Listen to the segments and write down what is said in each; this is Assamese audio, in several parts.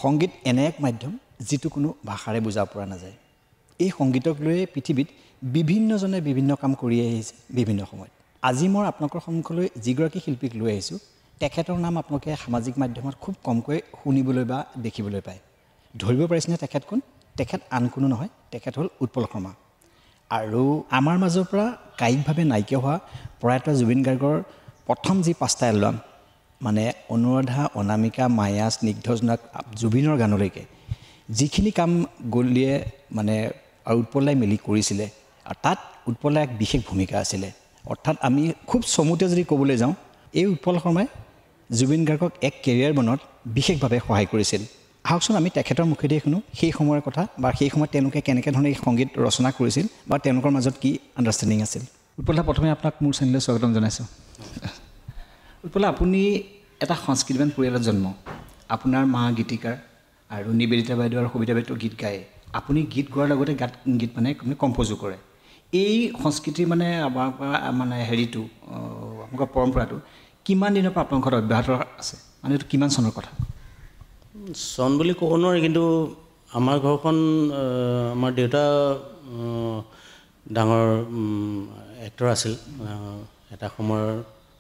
সংগীত এনে এক মাধ্যম যিটো কোনো ভাষাৰে বুজাব পৰা নাযায় এই সংগীতক লৈ পৃথিৱীত বিভিন্নজনে বিভিন্ন কাম কৰি আহিছে বিভিন্ন সময়ত আজি মই আপোনালোকৰ সন্মুখলৈ যিগৰাকী শিল্পীক লৈ আহিছোঁ তেখেতৰ নাম আপোনালোকে সামাজিক মাধ্যমত খুব কমকৈ শুনিবলৈ বা দেখিবলৈ পায় ধৰিব পাৰিছেনে তেখেত কোন তেখেত আন কোনো নহয় তেখেত হ'ল উৎপল শৰ্মা আৰু আমাৰ মাজৰ পৰা কায়িকভাৱে নাইকিয়া হোৱা প্ৰয়াত জুবিন গাৰ্গৰ প্ৰথম যি 5টা এলবাম মানে অনুৰাধা অনামিকা মায়া স্নিগ্ধজনক জুবিনৰ গানলৈকে যিখিনি কাম গলিয়ে মানে আৰু উৎপলাই মিলি কৰিছিলে আৰু তাত উৎপলাই এক বিশেষ ভূমিকা আছিলে অৰ্থাৎ আমি খুব চমুতে যদি ক'বলৈ যাওঁ এই উৎপল শৰ্মাই জুবিন গাৰ্গক এক কেৰিয়াৰ বনোৱাত বিশেষভাৱে সহায় কৰিছিল আহকচোন আমি তেখেতৰ মুখেদি শুনো সেই সময়ৰ কথা বা সেই সময়ত তেওঁলোকে কেনেকৈ ধৰণে সংগীত ৰচনা কৰিছিল বা তেওঁলোকৰ মাজত কি আণ্ডাৰষ্টেণ্ডিং আছিল উৎপলা প্ৰথমে আপোনাক মোৰ চেনেললৈ স্বাগতম জনাইছোঁ উৎপলা আপুনি এটা সংস্কৃতিবান পৰিয়ালত জন্ম আপোনাৰ মা গীতিকাৰ আৰু নিবেদিতা বাইদেউ আৰু সবিতা বাইদেউ গীত গায় আপুনি গীত গোৱাৰ লগতে গীত মানে আপুনি কম্প'জো কৰে এই সংস্কৃতিৰ মানে মানে হেৰিটো আপোনালোকৰ পৰম্পৰাটো কিমান দিনৰ পৰা আপোনালোকৰ ঘৰত অব্যাহত আছে মানে এইটো কিমান চনৰ কথা চন বুলি ক'ব নোৱাৰি কিন্তু আমাৰ ঘৰখন আমাৰ দেউতা ডাঙৰ এক্টৰ আছিল এটা সময়ৰ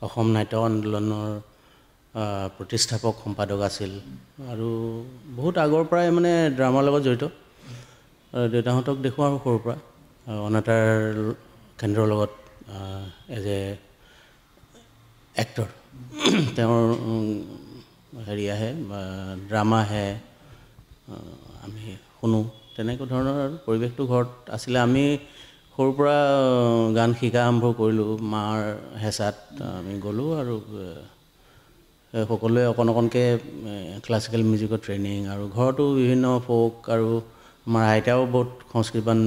অসম নাট্য আন্দোলনৰ প্ৰতিষ্ঠাপক সম্পাদক আছিল আৰু বহুত আগৰ পৰাই মানে ড্ৰামাৰ লগত জড়িত দেউতাহঁতক দেখোঁ আৰু সৰুৰ পৰা অনাতাঁৰ কেন্দ্ৰৰ লগত এজ এ এক্টৰ তেওঁৰ হেৰি আহে ড্ৰামা আহে আমি শুনো তেনেকুৱা ধৰণৰ আৰু পৰিৱেশটো ঘৰত আছিলে আমি সৰুৰ পৰা গান শিকা আৰম্ভ কৰিলোঁ মাৰ হেঁচাত আমি গ'লোঁ আৰু সকলোৱে অকণ অকণকৈ ক্লাছিকেল মিউজিকৰ ট্ৰেইনিং আৰু ঘৰতো বিভিন্ন ফ'ক আৰু আমাৰ আইতাও বহুত সংস্কৃতিবান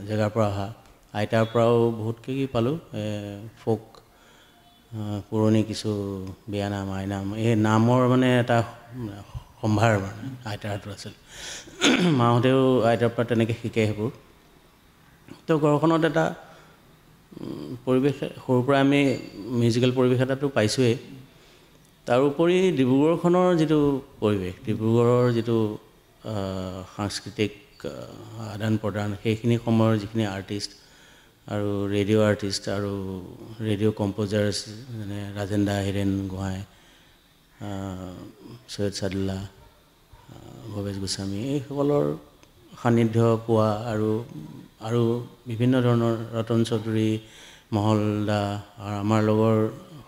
জেগাৰ পৰা অহা আইতাৰ পৰাও বহুত কি পালোঁ ফ'ক পুৰণি কিছু বিয়ানাম আইনাম এই নামৰ মানে এটা সম্ভাৰ মানে আইতাৰ হাতত আছিল মাহঁতেও আইতাৰ পৰা তেনেকৈ শিকে সেইবোৰ তো ঘৰখনত এটা পৰিৱেশ সৰুৰ পৰা আমি মিউজিকেল পৰিৱেশ এটাতো পাইছোঁৱেই তাৰোপৰি ডিব্ৰুগড়খনৰ যিটো পৰিৱেশ ডিব্ৰুগড়ৰ যিটো সাংস্কৃতিক আদান প্ৰদান সেইখিনি সময়ৰ যিখিনি আৰ্টিষ্ট আৰু ৰেডিঅ' আৰ্টিষ্ট আৰু ৰেডিঅ' কম্প'জাৰ্ছ যেনে ৰাজেন দা হীৰেণ গোহাঁই সৈয়দ চাদুল্লাহ ভৱেশ গোস্বামী এইসকলৰ সান্নিধ্য পোৱা আৰু বিভিন্ন ধৰণৰ ৰতন চৌধুৰী মহল দা আৰু আমাৰ লগৰ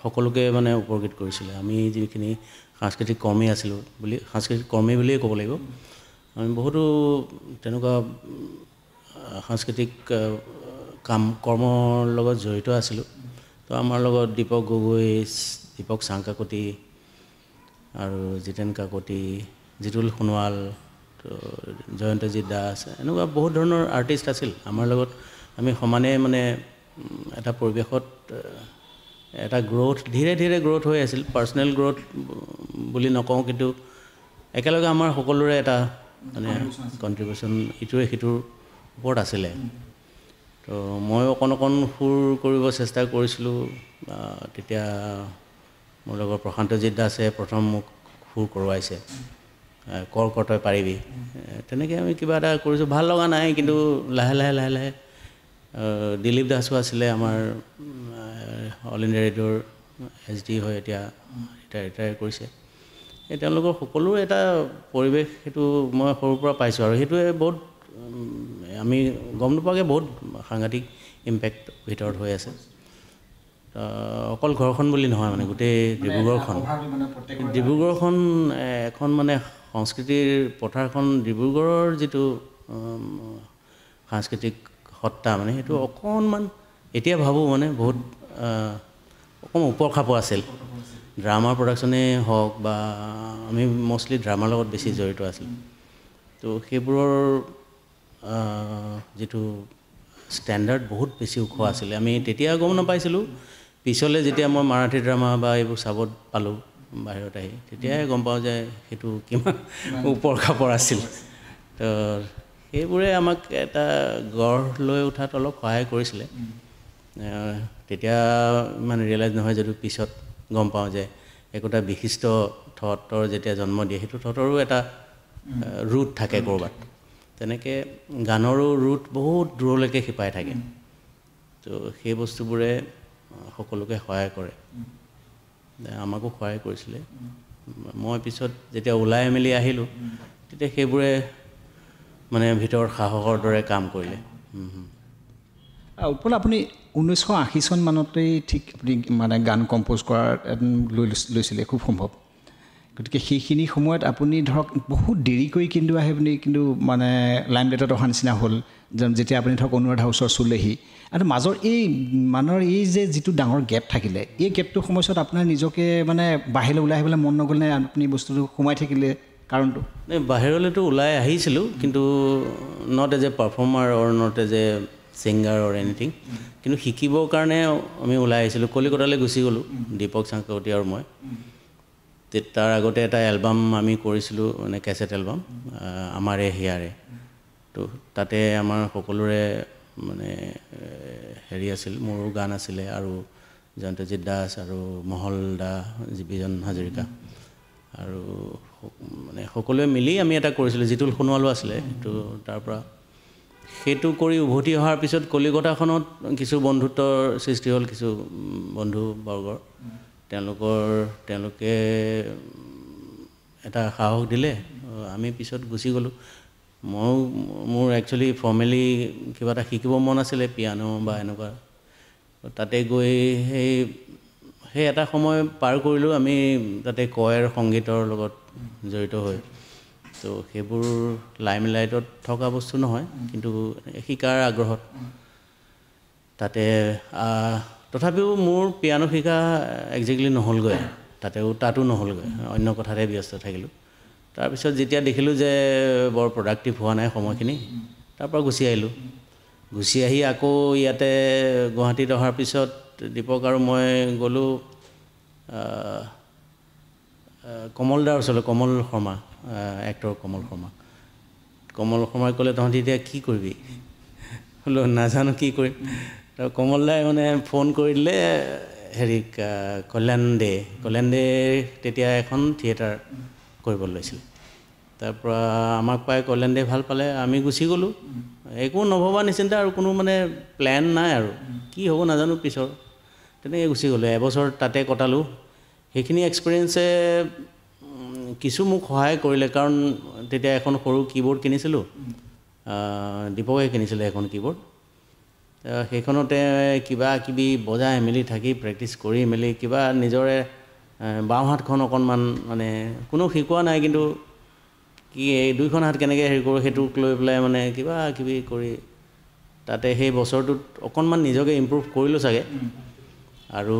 সকলোকে মানে উপকৃত কৰিছিলে আমি যিখিনি সাংস্কৃতিক কৰ্মী বুলিয়ে ক'ব লাগিব আমি বহুতো তেনেকুৱা সাংস্কৃতিক কৰ্মৰ লগত জড়িত আছিলোঁ তো আমাৰ লগত দীপক গগৈ দীপক চাংকাকতি আৰু জিতেন কাকতি জিতুল সোণোৱাল তো জয়ন্তজিৎ দাস এনেকুৱা বহুত ধৰণৰ আৰ্টিষ্ট আছিল আমাৰ লগত আমি সমানে মানে এটা পৰিৱেশত এটা গ্ৰ'থ ধীৰে ধীৰে গ্ৰ'থ হৈ আছিল পাৰ্চনেল গ্ৰ'থ বুলি নকওঁ কিন্তু একেলগে আমাৰ সকলোৰে এটা মানে কণ্ট্ৰিবিউশ্যন ইটোৱে সিটোৰ ওপৰত আছিলে তো মই অকণ সুৰ কৰিব চেষ্টা কৰিছিলোঁ তেতিয়া মোৰ লগৰ প্ৰশান্তজিৎ দাসে প্ৰথম মোক সুৰ কৰোৱাইছে কৰ তই পাৰিবি তেনেকৈ আমি কিবা এটা কৰিছোঁ ভাল লগা নাই কিন্তু লাহে লাহে দিলীপ দাসো আছিলে আমাৰ অল ইণ্ডিয়া ৰেডিঅ'ৰ HD হয় এতিয়া ৰিটায়াৰ কৰিছে এই তেওঁলোকৰ সকলোৰে এটা পৰিৱেশ সেইটো মই সৰুৰ পৰা পাইছোঁ আৰু সেইটোৱে বহুত আমি গম নোপোৱাকৈ বহুত সাংঘাতিক ইম্পেক্ট ভিতৰত হৈ আছে অকল ঘৰখন বুলি নহয় মানে গোটেই ডিব্ৰুগড়খন এখন মানে সংস্কৃতিৰ পথাৰখন ডিব্ৰুগড়ৰ যিটো সাংস্কৃতিক সত্তা মানে সেইটো অকণমান এতিয়া ভাবোঁ মানে বহুত অকণমান ওপৰ খাপ আছিল ড্ৰামাৰ প্ৰডাকশ্যনেই হওক বা আমি মষ্টলি ড্ৰামাৰ লগত বেছি জড়িত আছিল তো সেইবোৰৰ যিটো ষ্টেণ্ডাৰ্ড বহুত বেছি ওখ আছিলে আমি তেতিয়া গম নাপাইছিলোঁ পিছলৈ যেতিয়া মই মাৰাঠী ড্ৰামা বা এইবোৰ চাব পালোঁ বাহিৰত আহি তেতিয়াই গম পাওঁ যে সেইটো কিমান ওপৰ খাপৰ আছিল তো সেইবোৰে আমাক এটা গঢ় লৈ উঠাত অলপ সহায় কৰিছিলে তেতিয়া মানে ৰিয়েলাইজ নহয় যদিও পিছত গম পাওঁ যে একোটা বিশিষ্ট থটৰ যেতিয়া জন্ম দিয়ে সেইটো থটৰো এটা ৰুট থাকে ক'ৰবাত তেনেকৈ গানৰো ৰুট বহুত দূৰলৈকে শিপাই থাকে তো সেই বস্তুবোৰে সকলোকে সহায় কৰে আমাকো সহায় কৰিছিলে মই পিছত যেতিয়া ওলাই মেলি আহিলোঁ তেতিয়া সেইবোৰে মানে ভিতৰৰ সাহসৰ দৰে কাম কৰিলে উৎপল আপুনি 1980 চন মানতেই ঠিক আপুনি মানে গান কম্প'জ কৰাৰ লৈছিলে খুব সম্ভৱ গতিকে সেইখিনি সময়ত আপুনি ধৰক বহুত দেৰিকৈ কিন্তু আহি আপুনি কিন্তু মানে লাইমলাইটত অহা নিচিনা হ'ল যেতিয়া আপুনি ধৰক অনুৰাধা ওচৰ চুলেহি আৰু মাজৰ এই যে যিটো ডাঙৰ গেপ থাকিলে এই গেপটোৰ সময়ছোৱাত আপোনাৰ নিজকে মানে বাহিৰলৈ ওলাই আহিবলৈ মন নগ'ল নে আপুনি বস্তুটো সোমাই থাকিলে কাৰণটো বাহিৰলৈতো ওলাই আহিছিলোঁ কিন্তু not as a performer or not as a singer or anything কিন্তু শিকিবৰ কাৰণে আমি ওলাই আহিছিলোঁ কলিকতালৈ গুচি গ'লোঁ দীপক চাংকতি আৰু মই তাৰ আগতে এটা এলবাম আমি কৰিছিলোঁ মানে কেছেট এলবাম আমাৰে হিয়াৰে তো তাতে আমাৰ সকলোৰে মানে হেৰি আছিল মোৰো গান আছিলে আৰু জয়ন্তজিৎ দাস আৰু মহল দা বিজন হাজৰিকা আৰু মানে সকলোৱে মিলি আমি এটা কৰিছিলোঁ যিটো সোণোৱালো আছিলে তো তাৰপৰা সেইটো কৰি উভতি অহাৰ পিছত কলিকতাখনত কিছু বন্ধুত্বৰ সৃষ্টি হ'ল কিছু বন্ধুবৰ্গৰ তেওঁলোকে এটা সাহস দিলে আমি পিছত গুচি গ'লোঁ মোৰ একচুৱেলি ফৰ্মেলি কিবা এটা শিকিব মন আছিলে পিয়ানো বা এনেকুৱা তাতে গৈ সেই এটা সময় পাৰ কৰিলোঁ আমি তাতে কয়ৰ সংগীতৰ লগত জড়িত হৈ তো সেইবোৰ লাইমলাইটত থকা বস্তু নহয় কিন্তু শিকাৰ আগ্ৰহত তাতে তথাপিও মোৰ পিয়ানো শিকা একজেক্টলি নহ'লগৈ তাতো নহ'লগৈ অন্য কথাতে ব্যস্ত থাকিলোঁ তাৰপিছত যেতিয়া দেখিলোঁ যে বৰ প্ৰডাক্টিভ হোৱা নাই সময়খিনি তাৰপৰা গুচি আহিলোঁ গুচি আহি আকৌ ইয়াতে গুৱাহাটীত অহাৰ পিছত দীপক আৰু মই গ'লোঁ কমল দাৰ ওচৰলৈ কমল শৰ্মা এক্টৰ কমল শৰ্মাই ক'লে তহঁতি এতিয়া কি কৰিবি বোলো নাজানো কি কৰিম কমল দাই মানে ফোন কৰি দিলে হেৰিক কল্যাণ দে তেতিয়া এখন থিয়েটাৰ কৰিব লৈছিলে তাৰপৰা আমাক পাই কল্যাণ দে ভাল পালে আমি গুচি গ'লোঁ একো নভবা নিচিন্তা আৰু কোনো মানে প্লেন নাই আৰু কি হ'ব নাজানো পিছৰ তেনেকৈ গুচি গ'লোঁ এবছৰ তাতে কটালোঁ সেইখিনি এক্সপিৰিয়েঞ্চে কিছু মোক সহায় কৰিলে কাৰণ তেতিয়া এখন সৰু কীবৰ্ড কিনিছিলোঁ দীপকে কিনিছিলে এখন কীবৰ্ড সেইখনতে কিবা কিবি বজাই মেলি থাকি প্ৰেক্টিচ কৰি মেলি কিবা নিজৰে বাওঁ হাতখন অকণমান মানে কোনো শিকোৱা নাই কিন্তু কি এই দুইখন হাত কেনেকৈ হেৰি কৰোঁ সেইটোক লৈ পেলাই মানে কিবা কিবি কৰি তাতে সেই বছৰটোত অকণমান নিজকে ইম্প্ৰুভ কৰিলোঁ চাগে আৰু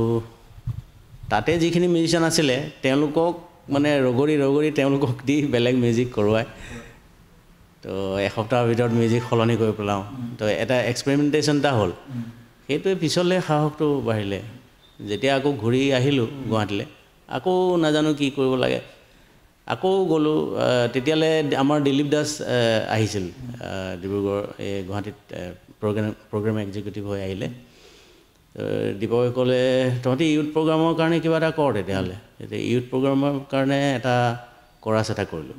তাতে যিখিনি মিউজিচিয়ান আছিলে তেওঁলোকক মানে ৰগৰি তেওঁলোকক দি বেলেগ মিউজিক কৰোৱাই তো এসপ্তাহৰ ভিতৰত মিউজিক সলনি কৰি পেলাওঁ তো এটা এক্সপেৰিমেণ্টেশ্যন এটা হ'ল সেইটোৱে পিছলৈ সাহসটো বাঢ়িলে যেতিয়া আকৌ ঘূৰি আহিলোঁ গুৱাহাটীলৈ আকৌ নাজানো কি কৰিব লাগে আকৌ গ'লোঁ তেতিয়ালৈ আমাৰ দিলীপ দাস আহিছিল ডিব্ৰুগড় এই গুৱাহাটীত প্ৰগ্ৰেম এক্সিকিউটিভ হৈ আহিলে দীপকে ক'লে তহঁতি ইউথ প্ৰগ্ৰামৰ কাৰণে কিবা এটা কৰ তেতিয়াহ'লে এতিয়া ইউথ প্ৰগ্ৰামৰ কাৰণে এটা কৰাছ এটা কৰিলোঁ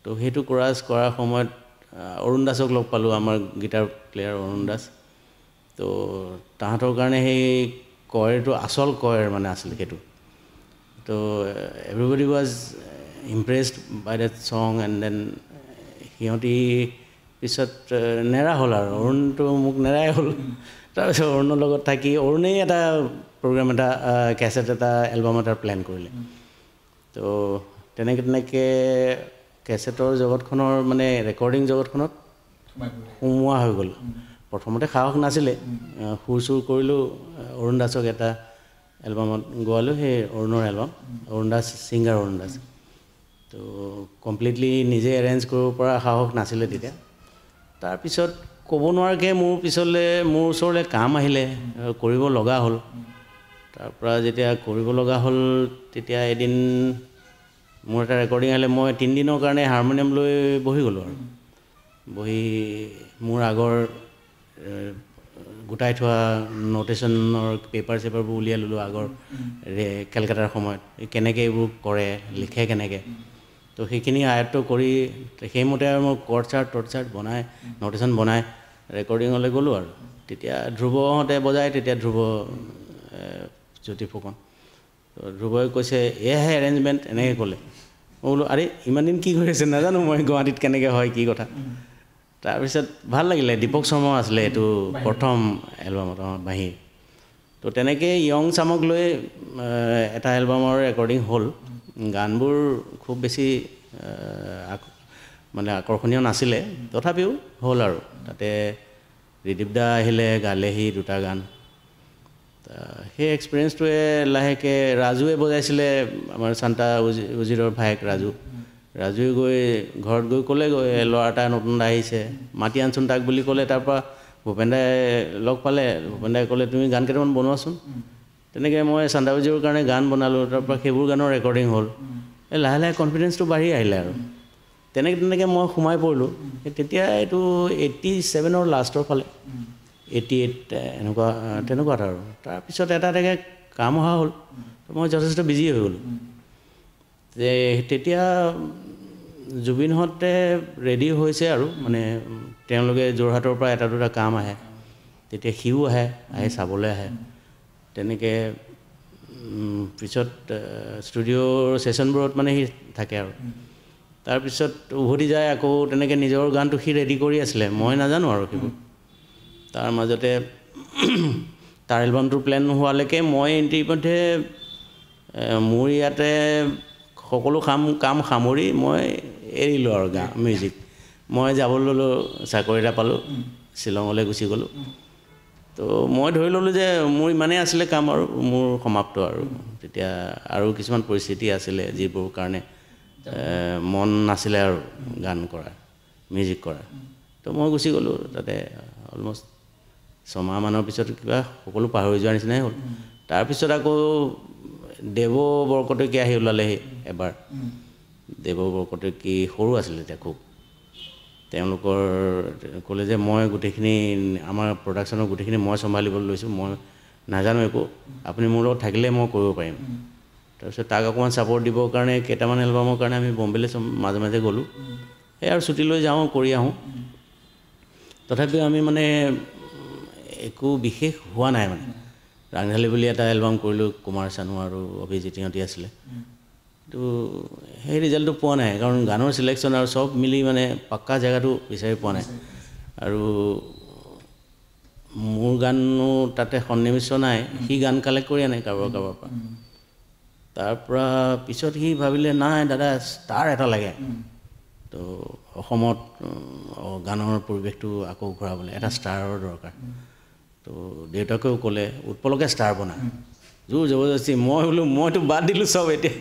তো সেইটো কৰাছ কৰাৰ সময়ত অৰুণ দাসক লগ পালোঁ আমাৰ গিটাৰ প্লেয়াৰ অৰুণ দাস তো তাহাঁতৰ কাৰণে সেই কয়ৰটো আচল কয়ৰ মানে আছিলে সেইটো তো everybody was impressed by that song and then সিহঁতি পিছত নেৰা হ'ল আৰু অৰুণটো মোক নেৰাই হ'ল তাৰপিছত অৰুণৰ লগত থাকি অৰুণেই এটা প্ৰগ্ৰাম এটা কেছেট এটা এলবাম এটা প্লেন কৰিলে তো তেনেকৈ কেছেটৰ জগতখনৰ মানে ৰেকৰ্ডিং জগতখনত সোমোৱা হৈ গ'ল প্ৰথমতে সাহস নাছিলে সুৰ চুৰ কৰিলোঁ অৰুণ দাসক এটা এলবামত গোৱালোঁ সেই অৰুণৰ এলবাম অৰুণ দাস ছিংগাৰ অৰুণ দাস তো কমপ্লিটলি নিজে এৰেঞ্জ কৰিব পৰা সাহস নাছিলে তেতিয়া তাৰপিছত ক'ব নোৱাৰাকৈ মোৰ ওচৰলৈ কাম আহিলে কৰিব লগা হ'ল তাৰপৰা যেতিয়া কৰিব লগা হ'ল তেতিয়া এদিন মোৰ এটা ৰেকৰ্ডিং আহিলে মই 3 দিনৰ কাৰণে হাৰমনিয়াম লৈ বহি গ'লোঁ আৰু বহি মোৰ আগৰ গোটাই থোৱা ন'টেশ্যনৰ পেপাৰবোৰ উলিয়াই ল'লোঁ আগৰ কেলকাতাৰ সময়ত কেনেকৈ এইবোৰ কৰে লিখে কেনেকৈ তো সেইখিনি আয়ত্ব কৰি সেইমতে আৰু মই কৰ্ড চাৰ্ট বনাই নটেশ্যন বনাই ৰেকৰ্ডিঙলৈ গ'লোঁ আৰু তেতিয়া ধ্ৰুৱহঁতে বজায় তেতিয়া ধ্ৰুৱ জ্যোতি ফুকন তো ধ্ৰুৱই কৈছে এয়াহে এৰেঞ্জমেণ্ট এনেকৈ ক'লে মই বোলো আৰে ইমান দিন কি কৰি আছে নাজানো মই গুৱাহাটীত কেনেকৈ হয় কি কথা তাৰপিছত ভাল লাগিলে দীপক শৰ্মা আছিলে এইটো প্ৰথম এলবামত বাহিৰ তো তেনেকৈ য়ং চামক লৈ এটা এলবামৰ ৰেকৰ্ডিং হ'ল গানবোৰ খুব বেছি মানে আকৰ্ষণীয় নাছিলে তথাপিও হ'ল আৰু তাতে ৰিদীপ দা আহিলে গালেহি দুটা গান সেই এক্সপিৰিয়েঞ্চটোৱে লাহেকৈ ৰাজুৱে বজাইছিলে আমাৰ চান্তা উজিৰৰ ভায়েক ৰাজুৱে গৈ ঘৰত গৈ ক'লেগৈ ল'ৰা এটা নতুন আহিছে মাতি আনচোন তাক বুলি ক'লে তাৰপৰা ভূপেন দাই লগ পালে ভূপেন দাই ক'লে তুমি গান কেইটামান বনোৱাচোন তেনেকৈ মই চান্তা উজিৰৰ কাৰণে গান বনালোঁ তাৰপৰা সেইবোৰ গানৰ ৰেকৰ্ডিং হ'ল লাহে লাহে কনফিডেঞ্চটো বাঢ়ি আহিলে আৰু তেনেকৈ মই সোমাই পৰিলোঁ তেতিয়া এইটো 87ৰ লাষ্টৰ ফালে 88 তেনেকুৱাত আৰু তাৰপিছত এটা কাম অহা হ'ল মই যথেষ্ট বিজি হৈ গ'লোঁ যে তেতিয়া জুবিনহঁতে ৰেডি হৈছে আৰু মানে তেওঁলোকে যোৰহাটৰ পৰা এটা দুটা কাম আহে তেতিয়া সিও আহি চাবলৈ আহে তেনেকৈ পিছত ষ্টুডিঅ'ৰ ছেশ্যনবোৰত মানে সি থাকে আৰু তাৰপিছত উভতি যায় আকৌ তেনেকৈ নিজৰ গানটো সি ৰেডি কৰি আছিলে মই নাজানো আৰু সেইবোৰ তাৰ মাজতে তাৰ এলবামটোৰ প্লেন হোৱালৈকে মই ইতিমধ্যে মোৰ ইয়াতে সকলো কাম সামৰি মই এৰিলোঁ আৰু মিউজিক মই যাবলৈ ল'লোঁ চাকৰি এটা পালোঁ শ্বিলঙলৈ গুচি গ'লোঁ তো মই ধৰি ল'লোঁ যে মোৰ ইমানেই আছিলে কাম আৰু মোৰ সমাপ্ত আৰু তেতিয়া আৰু কিছুমান পৰিস্থিতি আছিলে যিবোৰ কাৰণে মন নাছিলে আৰু গান কৰা মিউজিক কৰা তো মই গুচি গ'লোঁ তাতে অলমষ্ট 6 মাহমানৰ পিছত কিবা সকলো পাহৰি যোৱাৰ নিচিনাই হ'ল তাৰপিছত আকৌ দেৱ বৰকটকী আহি ওলালেহি এবাৰ দেৱ বৰকটকী সৰু আছিলে তেতিয়া খুব তেওঁলোকৰ ক'লে যে মই গোটেইখিনি আমাৰ প্ৰডাকশ্যনৰ গোটেইখিনি মই চম্ভালিবলৈ লৈছোঁ মই নাজানো একো আপুনি মোৰ লগত থাকিলে মই কৰিব পাৰিম তাৰপিছত তাক অকণমান ছাপৰ্ট দিবৰ কাৰণে কেইটামান এলবামৰ কাৰণে আমি বম্বেলৈ মাজে মাজে গ'লোঁ সেই আৰু ছুটি লৈ যাওঁ কৰি আহোঁ তথাপিও আমি মানে একো বিশেষ হোৱা নাই মানে ৰাংঢালী বুলি এটা এলবাম কৰিলোঁ কুমাৰ চানু আৰু অভিজিত সিহঁতি আছিলে তো সেই ৰিজাল্টটো পোৱা নাই কাৰণ গানৰ চিলেকশ্যন আৰু চব মিলি মানে পাক্কা জেগাটো বিচাৰি পোৱা নাই আৰু মোৰ গানো তাতে সন্নিৱিষ্ট নাই সি গান কালেক্ট কৰি আনে কাৰোবাৰ পৰা তাৰপৰা পিছত সি ভাবিলে নাই দাদা ষ্টাৰ এটা লাগে তো অসমত গানৰ পৰিৱেশটো আকৌ ঘূৰাবলৈ এটা ষ্টাৰৰ দৰকাৰ তো দেউতাকেও ক'লে উৎপলকে ষ্টাৰ বনা জোৰ জবৰদস্তি মই বোলো মইতো বাদ দিলোঁ চব এতিয়া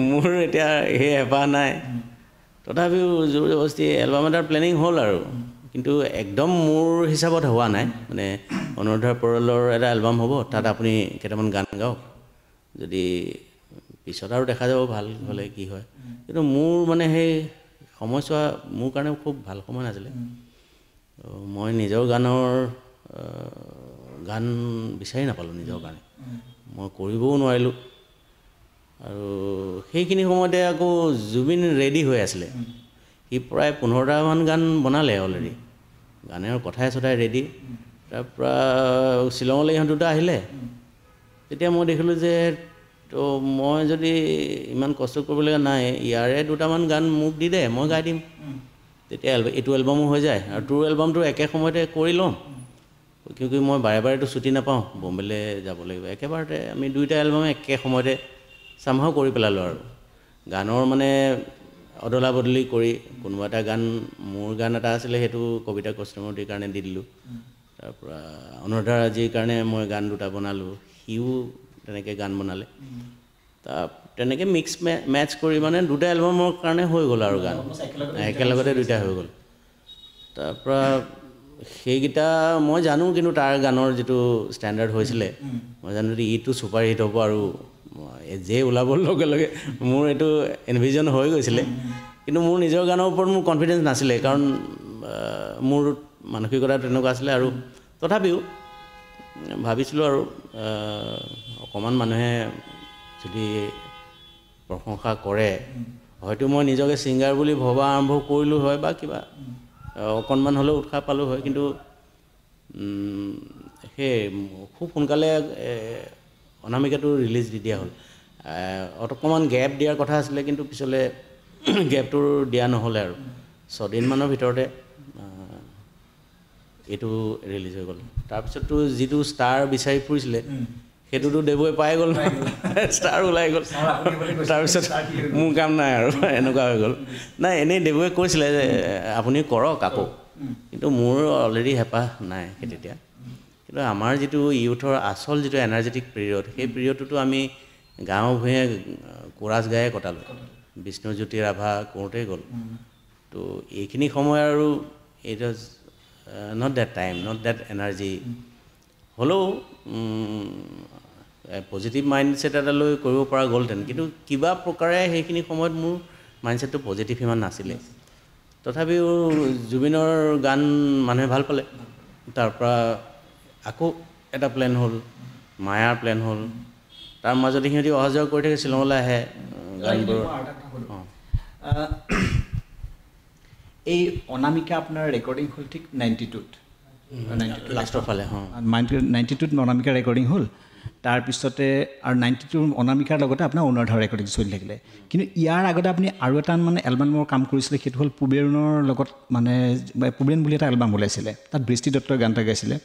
মোৰ এতিয়া সেই হেঁপাহ নাই তথাপিও জোৰ জবৰদস্তি এলবাম এটাৰ প্লেনিং হ'ল আৰু কিন্তু একদম মোৰ হিচাপত হোৱা নাই মানে অনুৰাধা পৰলৰ এটা এলবাম হ'ব তাত আপুনি কেইটামান গান গাওক যদি পিছত আৰু দেখা যাব ভাল হ'লে কি হয় কিন্তু মোৰ মানে সেই সময়ছোৱা মোৰ কাৰণে খুব ভাল সময় নাছিলে মই নিজৰ গান বিচাৰি নাপালোঁ নিজৰ কাৰণে মই কৰিবও নোৱাৰিলোঁ আৰু সেইখিনি সময়তে আকৌ জুবিন ৰেডি হৈ আছিলে সি প্ৰায় 15টামান গান বনালে অলৰেডি গানৰ কথাই চথাই ৰেডি তাৰপৰা শ্বিলঙলৈ ইহঁত দুটা আহিলে তেতিয়া মই দেখিলোঁ যে তো মই যদি ইমান কষ্ট কৰিবলগীয়া নাই ইয়াৰে দুটামান গান মোক দি দে মই গাই দিম তেতিয়া এইটো এলবামো হৈ যায় আৰু তোৰ এলবামটো একে সময়তে কৰি ল'ম কিয়কি মই বাৰে বাৰেতো ছুটি নাপাওঁ বম্বেলৈ যাব লাগিব একেবাৰতে আমি দুইটা এলবাম একে সময়তে চামহাও কৰি পেলালোঁ আৰু গানৰ মানে অদলা বদলি কৰি কোনোবা এটা গান মোৰ গান এটা আছিলে সেইটো কবিতা কষ্টমতিৰ কাৰণে দি দিলোঁ তাৰপৰা অনুৰাধা ৰাজীৰ কাৰণে মই গান দুটা বনালোঁ সিও তেনেকৈ গান বনালে তেনেকৈ মিক্স মেটচ কৰি মানে দুটা এলবামৰ কাৰণে হৈ গ'ল আৰু গান একেলগতে দুইটা হৈ গ'ল তাৰপৰা সেইকেইটা মই জানো কিন্তু তাৰ গানৰ যিটো ষ্টেণ্ডাৰ্ড হৈছিলে মই জানো যে ইটো ছুপাৰ হিট হ'ব আৰু যে ওলাবৰ লগে লগে মোৰ এইটো এনভিজন হৈ গৈছিলে কিন্তু মোৰ নিজৰ গানৰ ওপৰত মোৰ কনফিডেঞ্চ নাছিলে কাৰণ মোৰ মানসিকতা তেনেকুৱা আছিলে আৰু তথাপিও ভাবিছিলোঁ আৰু অকণমান মানুহে যদি প্ৰশংসা কৰে হয়তো মই নিজকে ছিংগাৰ বুলি ভবা আৰম্ভ কৰিলোঁ হয় বা কিবা অকণমান হ'লেও উৎসাহ পালোঁ হয় কিন্তু সেই খুব সোনকালে অনামিকাটো ৰিলিজ দি দিয়া হ'ল অকণমান গেপ দিয়াৰ কথা আছিলে কিন্তু পিছলৈ গেপটো দিয়া নহ'লে আৰু 6 দিনমানৰ ভিতৰতে এইটো ৰিলিজ হৈ গ'ল তাৰপিছততো যিটো ষ্টাৰ বিচাৰি ফুৰিছিলে সেইটোতো দেৱই পাই গ'ল ষ্টাৰ ওলাই গ'ল তাৰপিছত মোৰ কাম নাই আৰু এনেকুৱা হৈ গ'ল নাই এনেই দেৱই কৈছিলে যে আপুনি কৰক আকৌ কিন্তু মোৰ অলৰেডি হেঁপাহ নাই সেই তেতিয়া কিন্তু আমাৰ যিটো ইউথৰ আচল যিটো এনাৰ্জেটিক পিৰিয়ড সেই পিৰিয়ডটোতো আমি গাঁও ভূঞে কোৰাছ গায়ে কটালোঁ বিষ্ণুজ্যোতি ৰাভা কৰোঁতেই গ'ল তো এইখিনি সময় আৰু it was not that time not that energy হ'লেও পজিটিভ মাইণ্ডছেট এটা লৈ কৰিব পৰা গ'লহেঁতেন কিন্তু কিবা প্ৰকাৰে সেইখিনি সময়ত মোৰ মাইণ্ডছেটটো পজিটিভ ইমান নাছিলে তথাপিও জুবিনৰ গান মানুহে ভাল পালে তাৰপৰা আকৌ এটা প্লেন হ'ল মায়াৰ প্লেন হ'ল তাৰ মাজতে সিহঁতি অহা যোৱা কৰি থাকে শ্বিলঙলৈ আহে গানবোৰ এই অনামিকা আপোনাৰ ৰেকৰ্ডিং হ'ল ঠিক 92ত লাষ্টৰ ফালে 92ত অনামিকা ৰেকৰ্ডিং হ'ল তাৰপিছতে আৰু 92 অনামিকাৰ লগতে আপোনাৰ অনুৰাধাৰ ৰেকৰ্ডিং চলি থাকিলে কিন্তু ইয়াৰ আগতে আপুনি আৰু এটা মানে এলবামৰ কাম কৰিছিলে সেইটো হ'ল পুবেৰুণৰ লগত মানে পুবেন বুলি এটা এলবাম ওলাইছিলে তাত বৃষ্টি দত্তৰ গান এটা গাইছিলে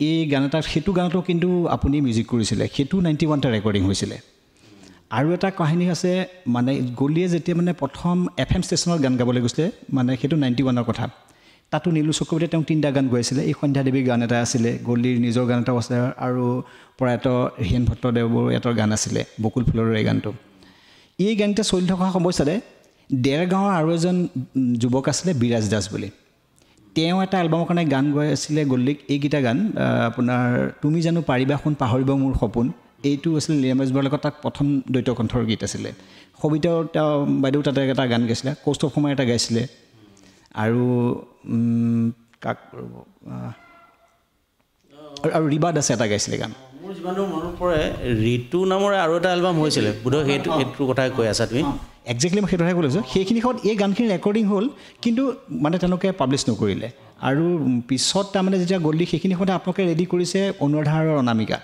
এই গান এটা সেইটো গানতো কিন্তু আপুনি মিউজিক কৰিছিলে সেইটো 91টা ৰেকৰ্ডিং হৈছিলে আৰু এটা কাহিনী আছে মানে গলিয়ে যেতিয়া মানে প্ৰথম FM ষ্টেচনত গান গাবলৈ গৈছিলে মানে সেইটো 91ৰ কথা তাতো নীলু চক্ৰৱৰ্তীয়ে তেওঁ 3টা গান গাইছিলে এই সন্ধ্যা দেৱীৰ গান এটা আছিলে গলিৰ নিজৰ গান এটা আছে আৰু প্ৰয়াত হীৰেণ ভট্টদেৱৰ এটা গান আছিলে বকুল ফুলৰ এই গানটো এই গানটা চলি থকা সময়তে ডেৰগাঁৱৰ আৰু এজন যুৱক আছিলে বিৰাজ দাস বুলি তেওঁ এটা এলবামৰ কাৰণে গান গাই আছিলে গলিক এইকেইটা গান আপোনাৰ তুমি জানো পাৰিবা শুন পাহৰিব মোৰ সপোন এইটো আছিল লিয়ামেজ বৰৰ লগত তাত প্ৰথম দ্বৈত কণ্ঠৰ গীত আছিলে সবিতাও তেওঁ বাইদেউ তাতে এটা গান গাইছিলে কৌস্তভ কুমাৰ এটা গাইছিলে আৰু কাক আৰু ৰিবা দাসে এটা গাইছিলে গান মোৰ যিমানটো মনত পৰে ঋতু নামৰ আৰু এটা এলবাম হৈছিলে বোধহয় সেইটো কথাই কৈ আছা তুমি একজেক্টলি মই সেইটো কথাই কৈছোঁ সেইখিনি সময়ত এই গানখিনি ৰেকৰ্ডিং হ'ল কিন্তু মানে তেওঁলোকে পাব্লিছ নকৰিলে আৰু পিছত তাৰমানে যেতিয়া গলি সেইখিনি সময়তে আপোনালোকে ৰেডি কৰিছে অনুৰাধা আৰু অনামিকা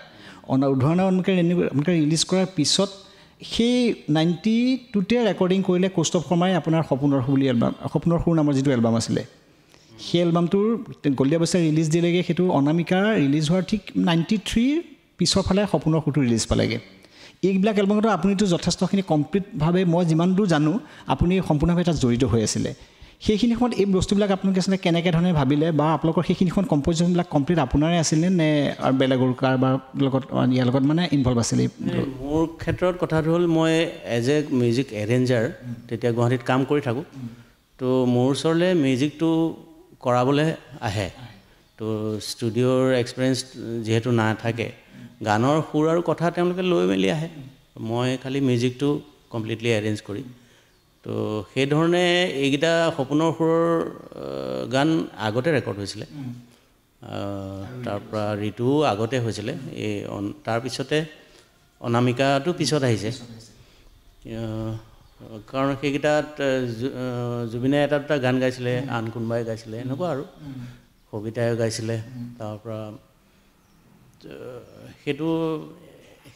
অনুৰাধা আপোনালোকে ৰিলিজ কৰাৰ পিছত সেই 92তে ৰেকৰ্ডিং কৰিলে কৌস্তভ শৰ্মাই আপোনাৰ সপোনৰ সুৰ বুলি এলবাম সপোনৰ সুৰ নামৰ যিটো এলবাম আছিলে সেই এলবামটোৰ গলিয়া অৱস্থাত ৰিলিজ দিলেগৈ সেইটো অনামিকা ৰিলিজ হোৱাৰ ঠিক 93 পিছৰ ফালে সপোনৰ সুৰটো ৰিলিজ পালেগৈ এইবিলাক এলবামতো আপুনিতো যথেষ্টখিনি কমপ্লিটভাৱে মই যিমান দূৰ জানো আপুনি সম্পূৰ্ণভাৱে তাত জড়িত হৈ আছিলে সেইখিনি সময়ত এই বস্তুবিলাক আপোনালোকে আচলতে কেনেকৈ ধৰণে ভাবিলে বা আপোনালোকৰ সেইখিনিখন কম্প'জিশ্যনবিলাক কমপ্লিট আপোনাৰে আছিলে নে আৰু বেলেগৰ কাৰোবাৰ লগত ইয়াৰ লগত মানে ইনভলভ আছিলে মোৰ ক্ষেত্ৰত কথাটো হ'ল মই এজ এ মিউজিক এৰেঞ্জাৰ তেতিয়া গুৱাহাটীত কাম কৰি থাকোঁ তো মোৰ ওচৰলৈ মিউজিকটো কৰাবলৈ আহে তো ষ্টুডিঅ'ৰ এক্সপিৰিয়েঞ্চ যিহেতু নাথাকে গানৰ সুৰ আৰু কথা তেওঁলোকে লৈ মেলি আহে মই খালি মিউজিকটো কমপ্লিটলি এৰেঞ্জ কৰি তো সেইধৰণে এইকেইটা সপোনৰ সুৰৰ গান আগতে ৰেকৰ্ড হৈছিলে তাৰপৰা ঋতু আগতে হৈছিলে এই তাৰপিছতে অনামিকাটো পিছত আহিছে কাৰণ সেইকেইটাত জুবিনে এটা দুটা গান গাইছিলে আন কোনোবাই গাইছিলে এনেকুৱা আৰু সবিতায়ো গাইছিলে তাৰপৰা সেইটো